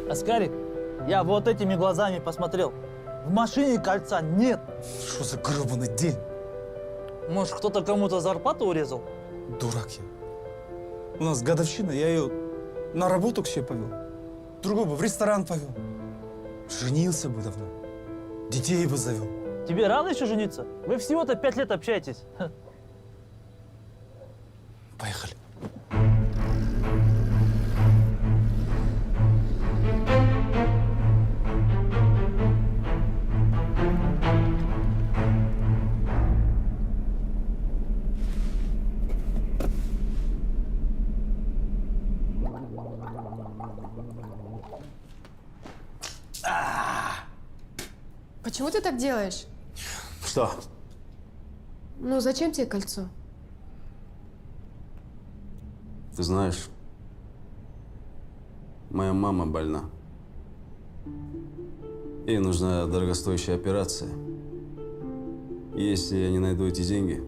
Оскарик, я вот этими глазами посмотрел. В машине кольца нет. Что за гребаный день? Может, кто-то кому-то зарплату урезал? Дурак я. У нас годовщина, я ее на работу к себе повел. Другой бы в ресторан повел. Женился бы давно. Детей бы завел. Тебе рано еще жениться? Вы всего-то 5 лет общаетесь. Поехали. Почему ты так делаешь? Что? Ну, зачем тебе кольцо? Ты знаешь, моя мама больна. Ей нужна дорогостоящая операция. И если я не найду эти деньги,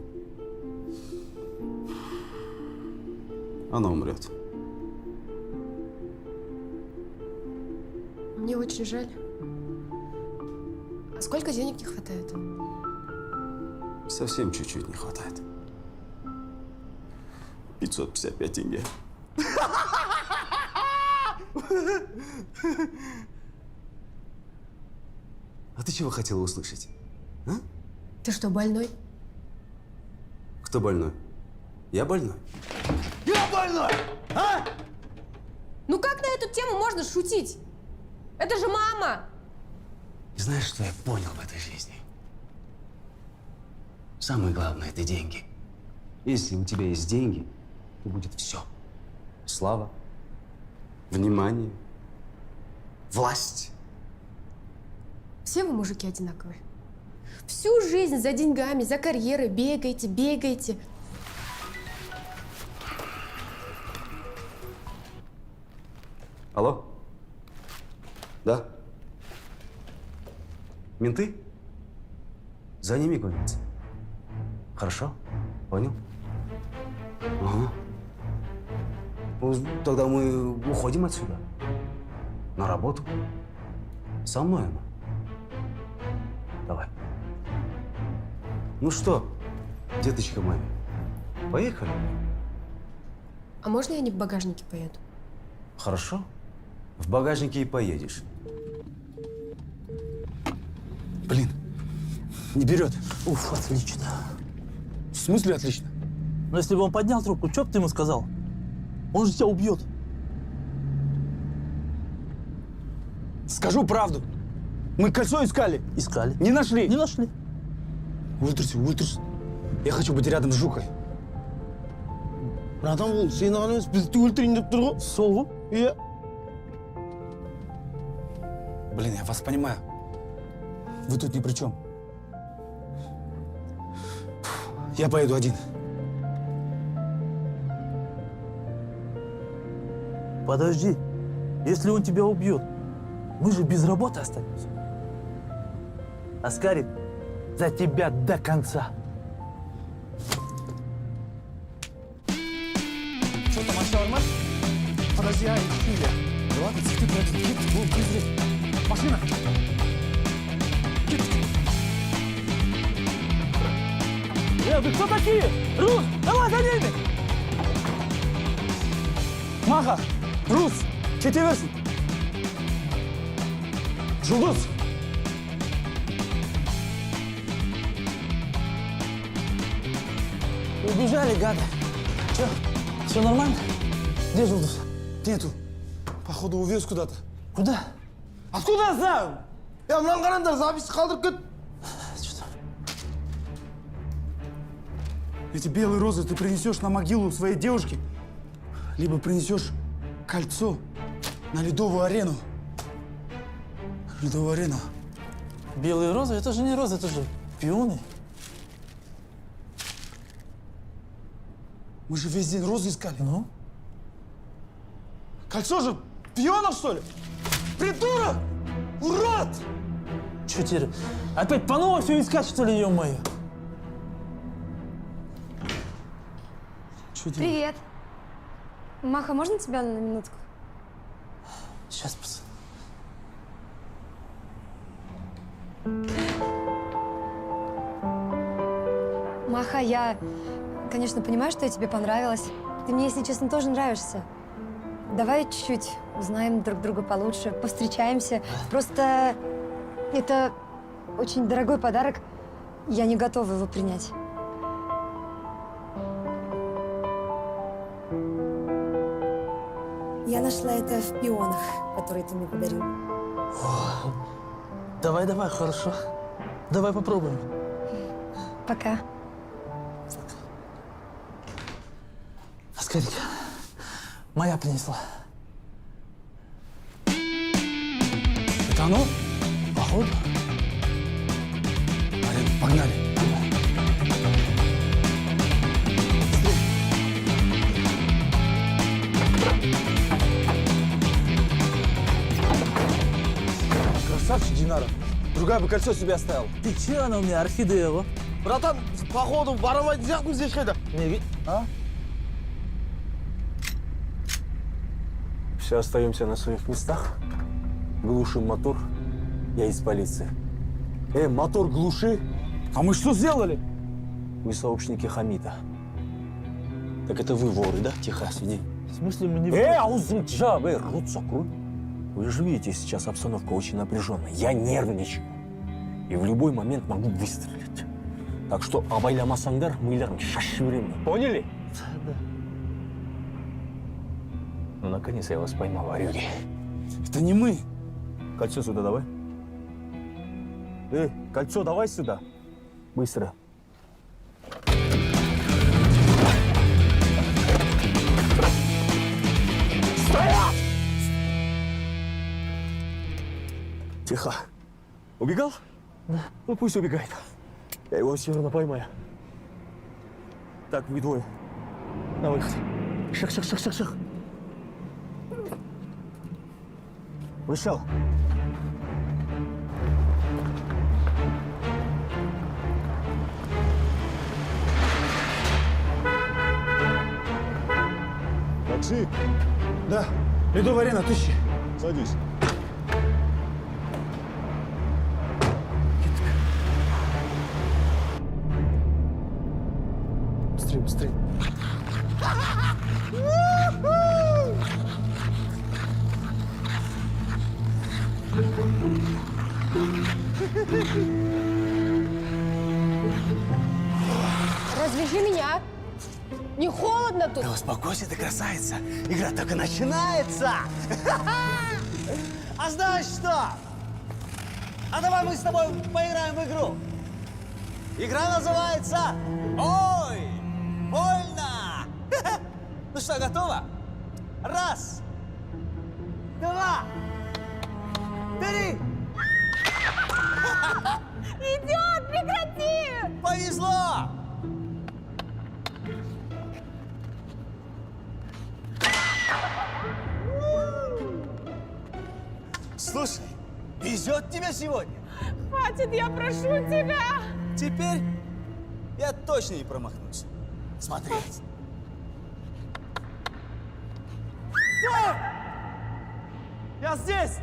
она умрет. Мне очень жаль. А сколько денег не хватает? Совсем чуть-чуть не хватает. 555 тенге. А ты чего хотела услышать? А? Ты что, больной? Кто больной? Я больной? Я больной! А? Ну как на эту тему можно шутить? Это же мама! Знаешь, что я понял в этой жизни? Самое главное – это деньги. Если у тебя есть деньги, то будет все. Слава, внимание, власть. Все вы, мужики, одинаковые. Всю жизнь за деньгами, за карьерой бегаете, бегаете. Алло? Да? Менты? За ними гонятся. Хорошо? Понял? Ага. Ну, тогда мы уходим отсюда. На работу. Со мной она. Давай. Ну что, деточка моя, поехали? А можно я не в багажнике поеду? Хорошо. В багажнике и поедешь. Блин, не берет. Уф, отлично. В смысле отлично? Но если бы он поднял трубку, что бы ты ему сказал? Он же тебя убьет. Скажу правду. Мы кольцо искали. Искали. Не нашли. Не нашли. Ультрусь. Я хочу быть рядом с Жукой. Братан, бұл сені ғана емес, бізді өлтірейін деп тұр ғой. Сол ғой? Иә. Блин, я вас понимаю. Вы тут ни при чем. Я поеду один. Подожди. Если он тебя убьет, мы же без работы останемся. Аскарик, за тебя до конца. Что там, Аша, нормально? Подожди, Юля. Да ладно, ты подожди. Машина. Вы кто такие? Рус, давай за ними! Маха, Рус, кете берсін. Жұлдыз. Убежали, гады. Че, все нормально? Где Жулдус? Нету. Походу, увез куда-то. Куда? Откуда я знаю? Я мынаны қараңдар, запись қалдырып кет. Эти белые розы ты принесешь на могилу своей девушки, либо принесешь кольцо на ледовую арену. Ледовую арену. Белые розы? Это же не розы, это же пионы. Мы же весь день розы искали. Ну? Кольцо же пионов, что ли? Придурок! Урод! Че теперь? Опять по новой все искать, что ли, ё-моё? Привет. Маха, можно тебя на минутку? Сейчас, пацан. Маха, я, конечно, понимаю, что я тебе понравилась. Ты мне, если честно, тоже нравишься. Давай чуть-чуть узнаем друг друга получше, повстречаемся. Просто это очень дорогой подарок. Я не готова его принять. Я нашла это в пионах, которые ты мне подарил. О, давай, хорошо. Давай попробуем. Пока. Аскарик, моя принесла. Это оно? Походу. Погнали. другая бы кольцо себе оставил. Ты че, она у меня орхидея, во? Братан, походу, воровать нельзя здесь ходить. А? Все остаемся на своих местах. Глушим мотор. Я из полиции. Мотор глуши. А мы что сделали? Вы сообщники Хамита. Так это вы воры, да? Тихо, сиди. В смысле, мы не... аузунча, рот закрой. Вы же видите, сейчас обстановка очень напряженная. Я нервничаю. И в любой момент могу выстрелить. Так что абайламасаңдар, мыйларың шашып беремін. Поняли? Да. Ну, наконец я вас поймал, орёги. Это не мы. Кольцо сюда давай. Кольцо давай сюда. Быстро. Стоять! Тихо. Убегал? Да. Ну пусть убегает. Я его все равно поймаю. Так, вы двое. На выход. Шах. Вышел. Такси? Да. Ледовая арена, тыщи. Садись. Быстрее. Развяжи меня. Не холодно тут? Да успокойся ты, красавица. Игра только начинается. А знаешь что? А давай мы с тобой поиграем в игру. Игра называется «Ой, больно». Ну что, готова? Раз, два, три. Идиот, прекрати! Повезло! Слушай, везет тебе сегодня. Хватит, я прошу тебя! Теперь я точно не промахнусь. Смотри. Я здесь!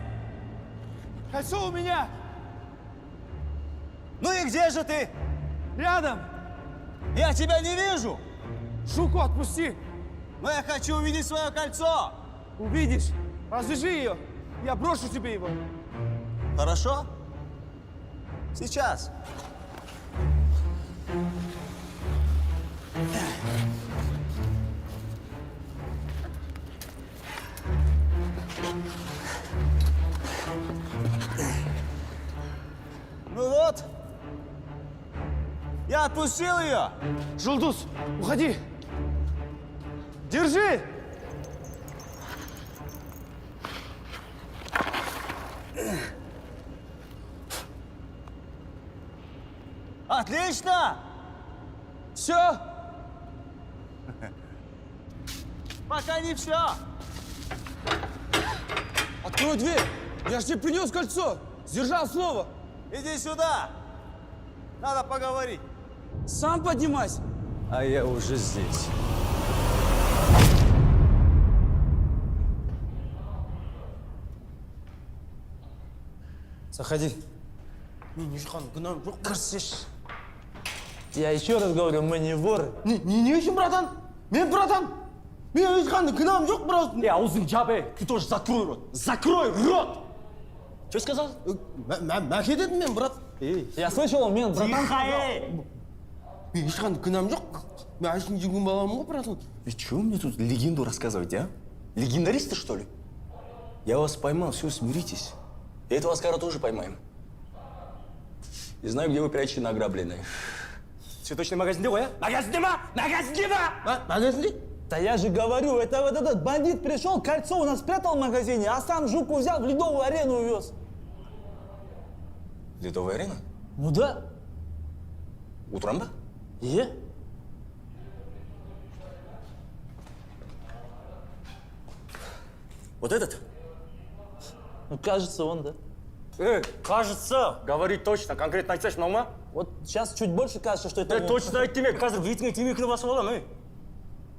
Кольцо у меня! Ну и где же ты? Рядом! Я тебя не вижу! Жуку отпусти! Но я хочу увидеть свое кольцо! Увидишь! Развяжи ее! Я брошу тебе его! Хорошо? Сейчас. Ну вот. Я отпустил ее. Жулдус, уходи! Держи! Отлично! Все? Пока не все. Открой дверь! Я же тебе принес кольцо! Сдержал слово! Иди сюда! Надо поговорить. Сам поднимайся! А я уже здесь. Заходи. Я еще раз говорю, мы не воры. Не үшін, братан? Мен братан. Мен ешқандай кінәм жоқ, брат. Аузың жабы, ты тоже закрой рот. Закрой рот! Что сказал? Мәке дедім мен, брат. Я слышал, мен братан сказал. Мен ешқандай кінәм жоқ. Мен әшін жүрген баламын ғой, братан. Вы чего мне тут легенду рассказываете, а? Легендаристы, что ли? Я вас поймал, все, смиритесь. И этого Оскара тоже поймаем. И знаю, где вы прячете награбленное. Цветочный магазин где, а? Магазин? Да я же говорю, это вот этот бандит пришел, кольцо у нас спрятал в магазине, а сам жуку взял, в ледовую арену увез. Ледовая арена? Ну да. Утром, да? Вот этот? Ну, кажется, он, да. Кажется, говорит точно, конкретно айтсайшы, мынау ма? Вот сейчас чуть больше кажется, что это... Точно айт демек, қазір бетіңе темекіні басып аламын,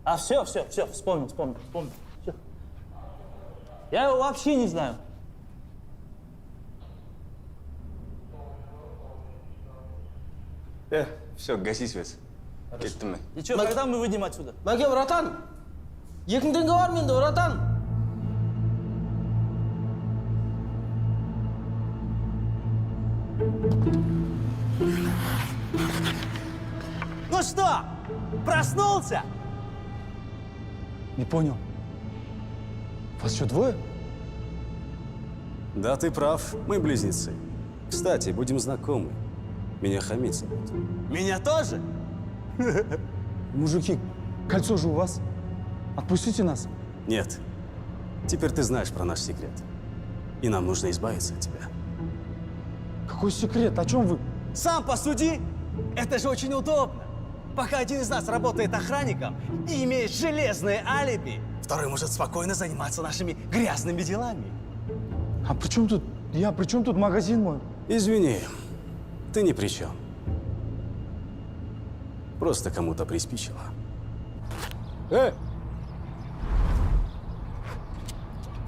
А все, вспомнил. Всё. Я его вообще не знаю. Все, гаси связь. Кеттім мен. И что, когда мы выйдем отсюда? Мәке, братан! 2 теңге бар менде, братан! Ну что, проснулся? Не понял. Вас что, двое? Да, ты прав, мы близнецы. Кстати, будем знакомы. Меня Хамид зовут. Меня тоже? Мужики, кольцо же у вас. Отпустите нас. Нет. Теперь ты знаешь про наш секрет. И нам нужно избавиться от тебя. Какой секрет? О чем вы? Сам посуди. Это же очень удобно. Пока один из нас работает охранником и имеет железное алиби, второй может спокойно заниматься нашими грязными делами. А при чем тут я? При чем тут магазин мой? Извини, ты ни при чем. Просто кому-то приспичило.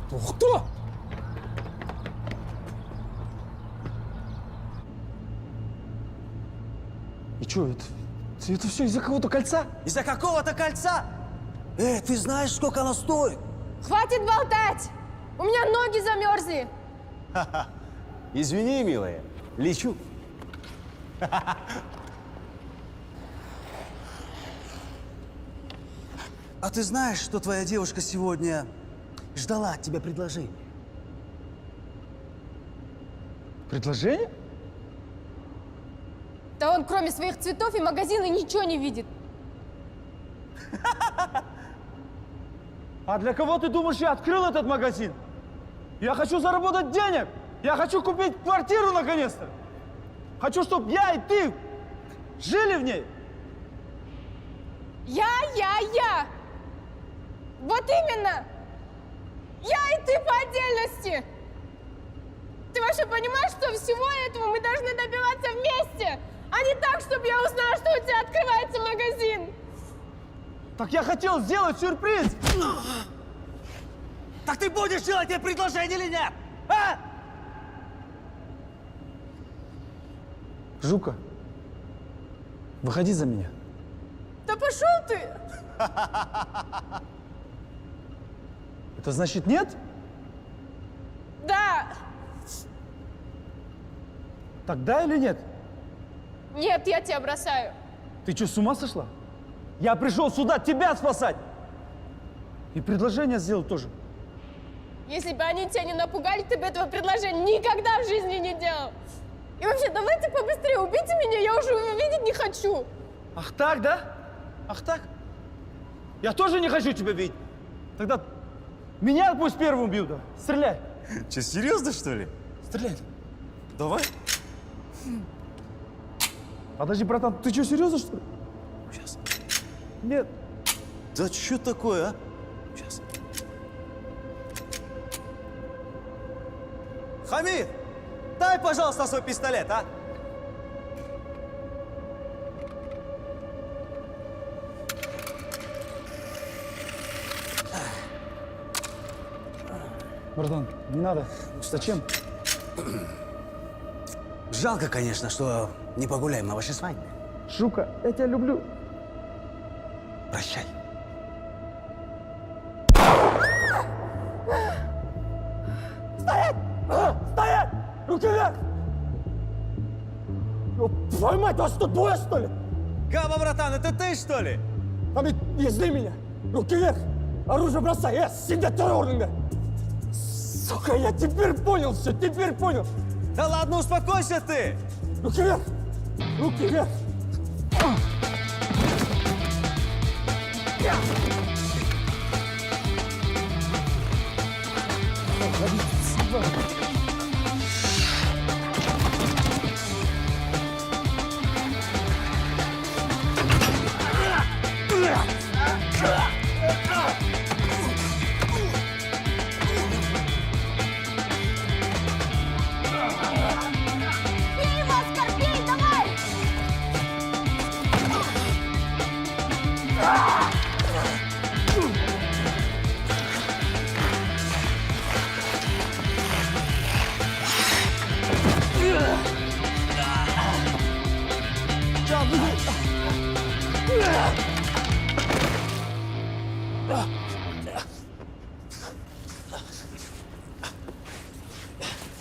Кто? И что это? Это все из-за кого-то кольца? Из-за какого-то кольца? Ты знаешь, сколько оно стоит? Хватит болтать! У меня ноги замерзли. Извини, милая, лечу. А ты знаешь, что твоя девушка сегодня ждала от тебя предложения? Предложение? Да он кроме своих цветов и магазина ничего не видит. А для кого ты думаешь, я открыл этот магазин? Я хочу заработать денег! Я хочу купить квартиру наконец-то! Хочу, чтобы я и ты жили в ней! Я! Вот именно! Я и ты по отдельности! Ты вообще понимаешь, что всего этого мы должны добиваться вместе, а не так, чтобы я узнала, что у тебя открывается магазин? Так я хотел сделать сюрприз! Так ты будешь делать ей предложение или нет? А? Жука, выходи за меня. Да пошел ты! Это значит нет? Да! Тогда или нет? Нет, я тебя бросаю. Ты что, с ума сошла? Я пришел сюда тебя спасать! И предложение сделал тоже. Если бы они тебя не напугали, ты бы этого предложения никогда в жизни не делал. И вообще, давайте побыстрее, убейте меня, я уже его видеть не хочу. Ах так, да? Ах так? Я тоже не хочу тебя видеть. Тогда меня пусть первым убьют, да? Стреляй. Че, серьезно, что ли? Стреляй. Давай. Подожди, братан, ты что, серьезно, что ли? Сейчас. Нет. Да что такое, а? Сейчас. Хамид, дай, пожалуйста, свой пистолет, а? Братан, не надо. Зачем? Жалко, конечно, что не погуляем на вашей свадьбе. Жука, я тебя люблю. Прощай. Стоять! Стоять! Руки вверх! Твою мать, вас тут двое, что ли? Габа, братан, это ты, что ли? Хамид, езди меня! Руки вверх! Оружие бросай! Сиди террорными! Сука, я теперь понял все, теперь понял! Да ладно, успокойся ты! Руки вверх! Руки вверх!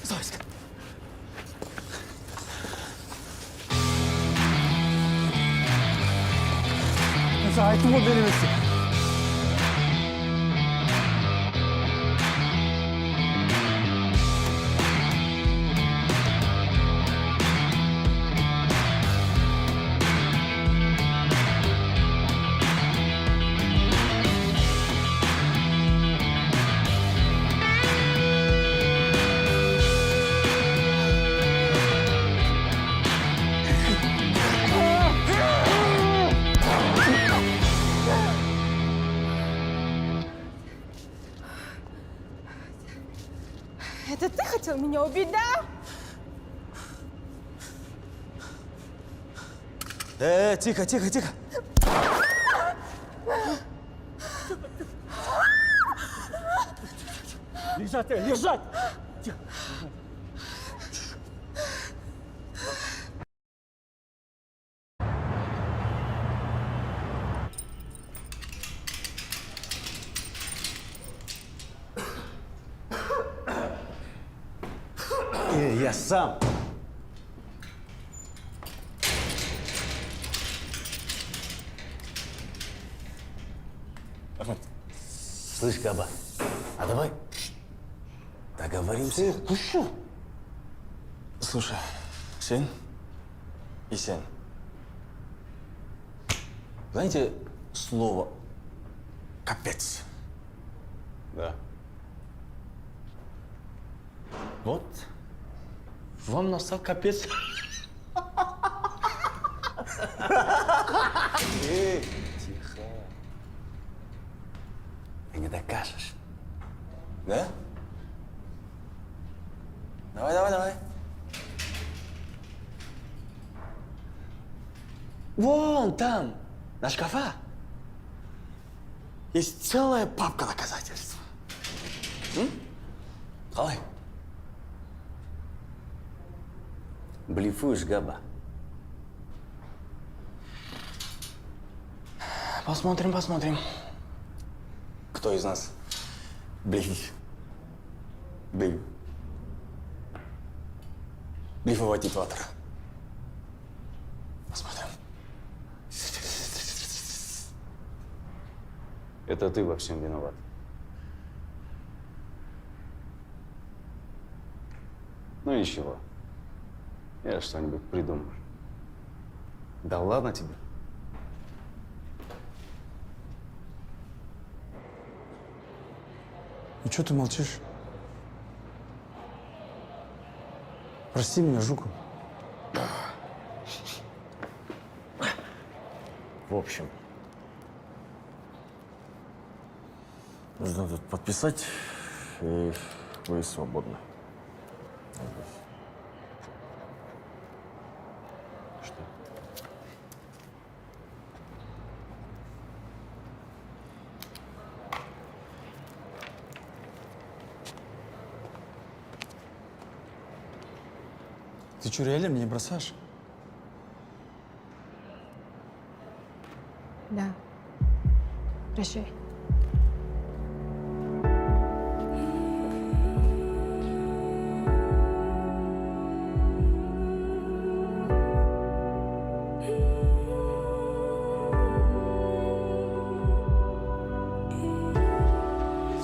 Зоська. Айтып ол беремесің. Это ты хотел меня убить, да? Тихо, тихо, тихо. Лежать, лежать! Тихо. Я сам. Ахмед. Слышь, Габа, а давай договоримся. Пушу. Слушай, Сен и Сен. Знаете слово «капец»? Да. Вот. Вам настал капец. Тихо. Ты не докажешь. Да? Давай, давай, давай. Вон там, на шкафа, есть целая папка доказательств. Давай. Блефуешь, Габа. Посмотрим, посмотрим. Кто из нас блеф? Блефовать ватер. Посмотрим. Это ты во всем виноват. Ну ничего. Я что-нибудь придумаю. Да ладно тебе. Ну что ты молчишь? Прости меня, Жуков. В общем, нужно тут подписать, и вы свободны. Что? Ты что, реально меня бросаешь? Да. Прощай.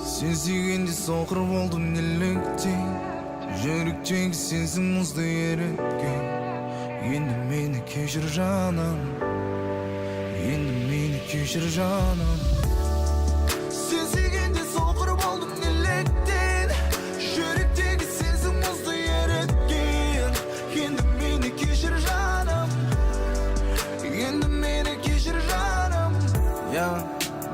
Сен сүйгенде соқыр болдым неліктен жүректегі сезім мұзды еріткен енді мені кешір жаным енді мені кешір жаным Сен сүйгенде соқыр болдым неліктен жүректегі сезім мұзды еріткен енді мені кешір жаным енді мені кешір жаным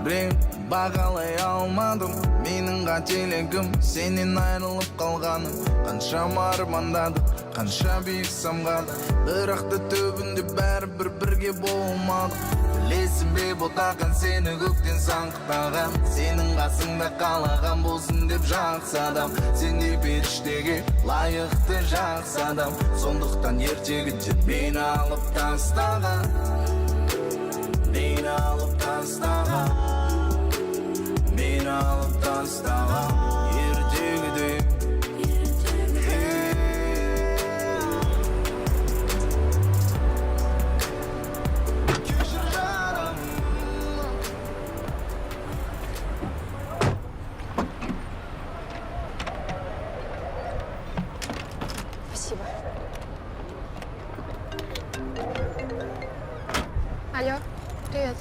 білем бағалай алмадым менің қателігім сенен айырылып қалғаным қаншама армандадым қанша биік самғадым бірақ та түбінде бәрібір бірге болмадық Білесің бе ботақан сені көктен саңғытаған Сенің қасыңда қалаған болсын деп жақсы адам Сендей періштеге лайықты жақсы адам Сондықтан ертегі жет мені алып тастаған Мені алып тастаған Мені алып тастаған ертегіде Спасибо. Алло, привет.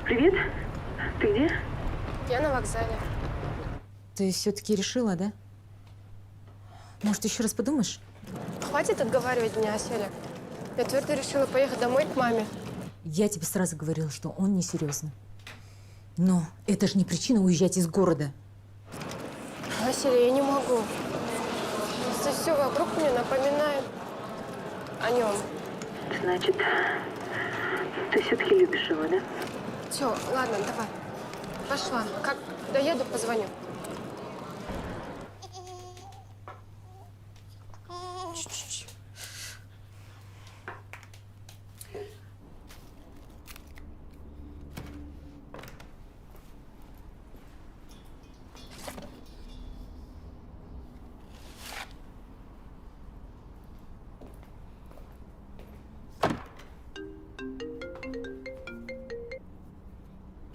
Привет. Ты где? Я на вокзале. Ты все-таки решила, да? Может, еще раз подумаешь? Хватит отговаривать меня, Аселя. Я твердо решила поехать домой к маме. Я тебе сразу говорила, что он несерьезно. Но это же не причина уезжать из города. Аселя, я не могу. Просто все вокруг мне напоминает о нем. Значит, ты все-таки любишь его, да? Все, ладно, давай. Пошла. Как доеду, позвоню.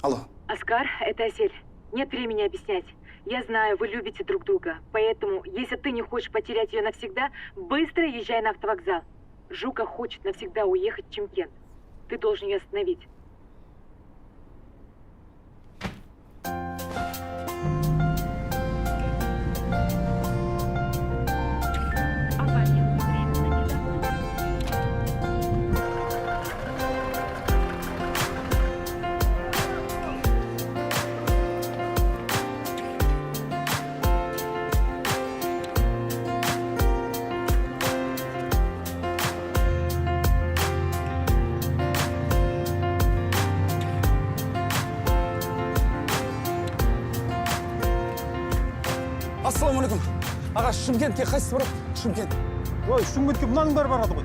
Алло. Оскар, это Асель. Нет времени объяснять. Я знаю, вы любите друг друга. Поэтому, если ты не хочешь потерять ее навсегда, быстро езжай на автовокзал. Жука хочет навсегда уехать в Чимкент. Ты должен ее остановить. Ассалаумағалейкум. Аға, Шымкентке қайсысы барады? Шымкент. Ой, Шымкентке мынаның бәрі барады ғой.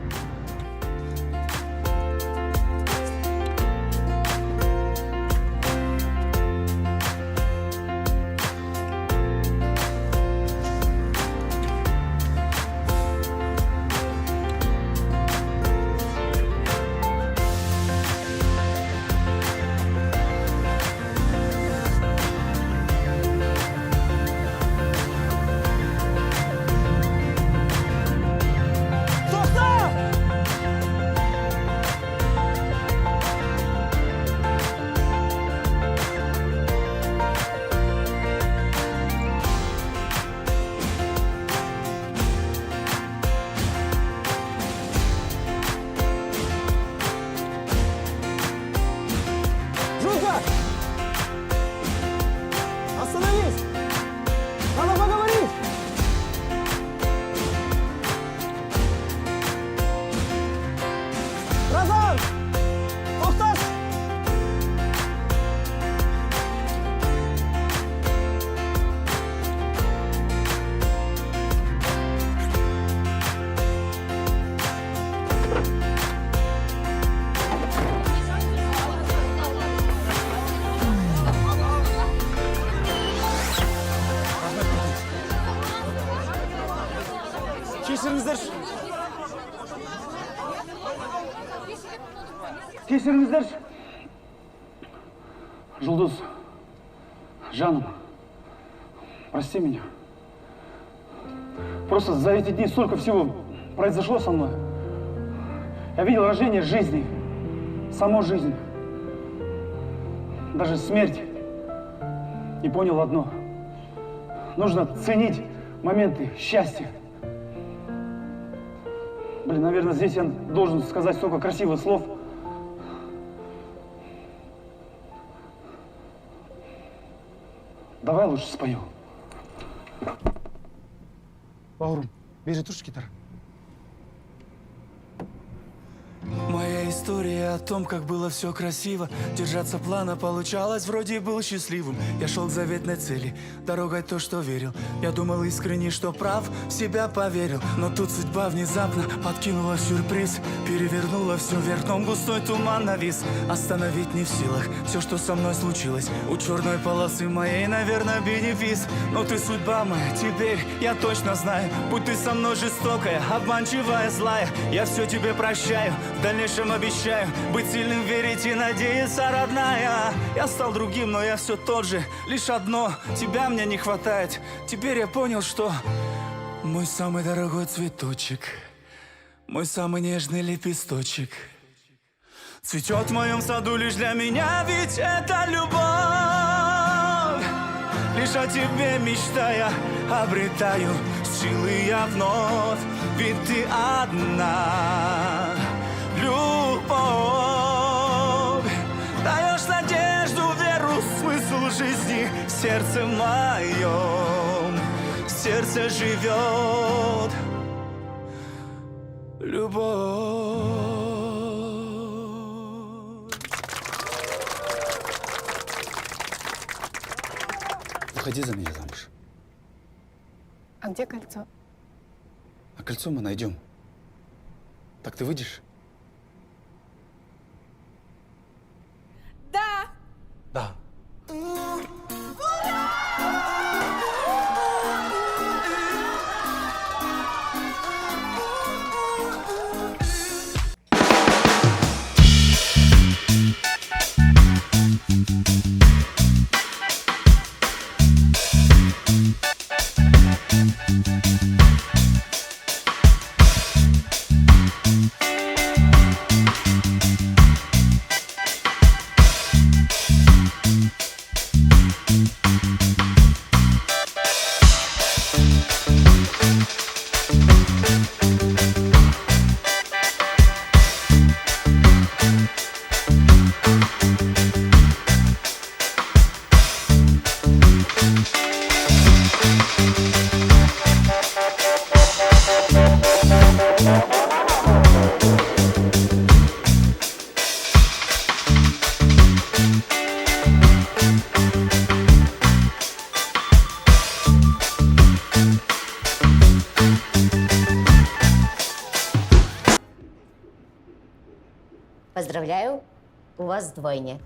Остановись! Надо поговорить! Разан! Тоқташ! Кешіріңіздерші. Кешіріңіздерші. Жұлдыз, жаным, прости меня. Просто за эти дни столько всего произошло со мной. Я видел рождение жизни, саму жизнь, даже смерть. И понял одно. Нужно ценить моменты счастья. Блин, наверное, здесь я должен сказать столько красивых слов. Давай лучше спою. Бауырым, бері тұршы гитара. Моя история история о том, как было все красиво. Держаться плана получалось, вроде был счастливым. Я шел к заветной цели, дорогой то, что верил. Я думал искренне, что прав, в себя поверил. Но тут судьба внезапно подкинула сюрприз. Перевернула все вверх, дном густой туман навис. Остановить не в силах все, что со мной случилось. У черной полосы моей, наверное, бенефис. Но ты судьба моя, теперь я точно знаю. Будь ты со мной жестокая, обманчивая, злая, я все тебе прощаю, в дальнейшем обещаю быть сильным, верить и надеяться, родная. Я стал другим, но я все тот же. Лишь одно, тебя мне не хватает. Теперь я понял, что мой самый дорогой цветочек, мой самый нежный лепесточек цветет в моем саду лишь для меня, ведь это любовь. Лишь о тебе мечтая, обретаю силы я вновь, ведь ты одна. Любовь, даешь надежду, веру, смысл жизни в сердце моем. В сердце живет любовь. Выходи за меня замуж. А где кольцо? А кольцо мы найдем. Так ты выйдешь? Да! Да. Поздравляю, у вас двойня.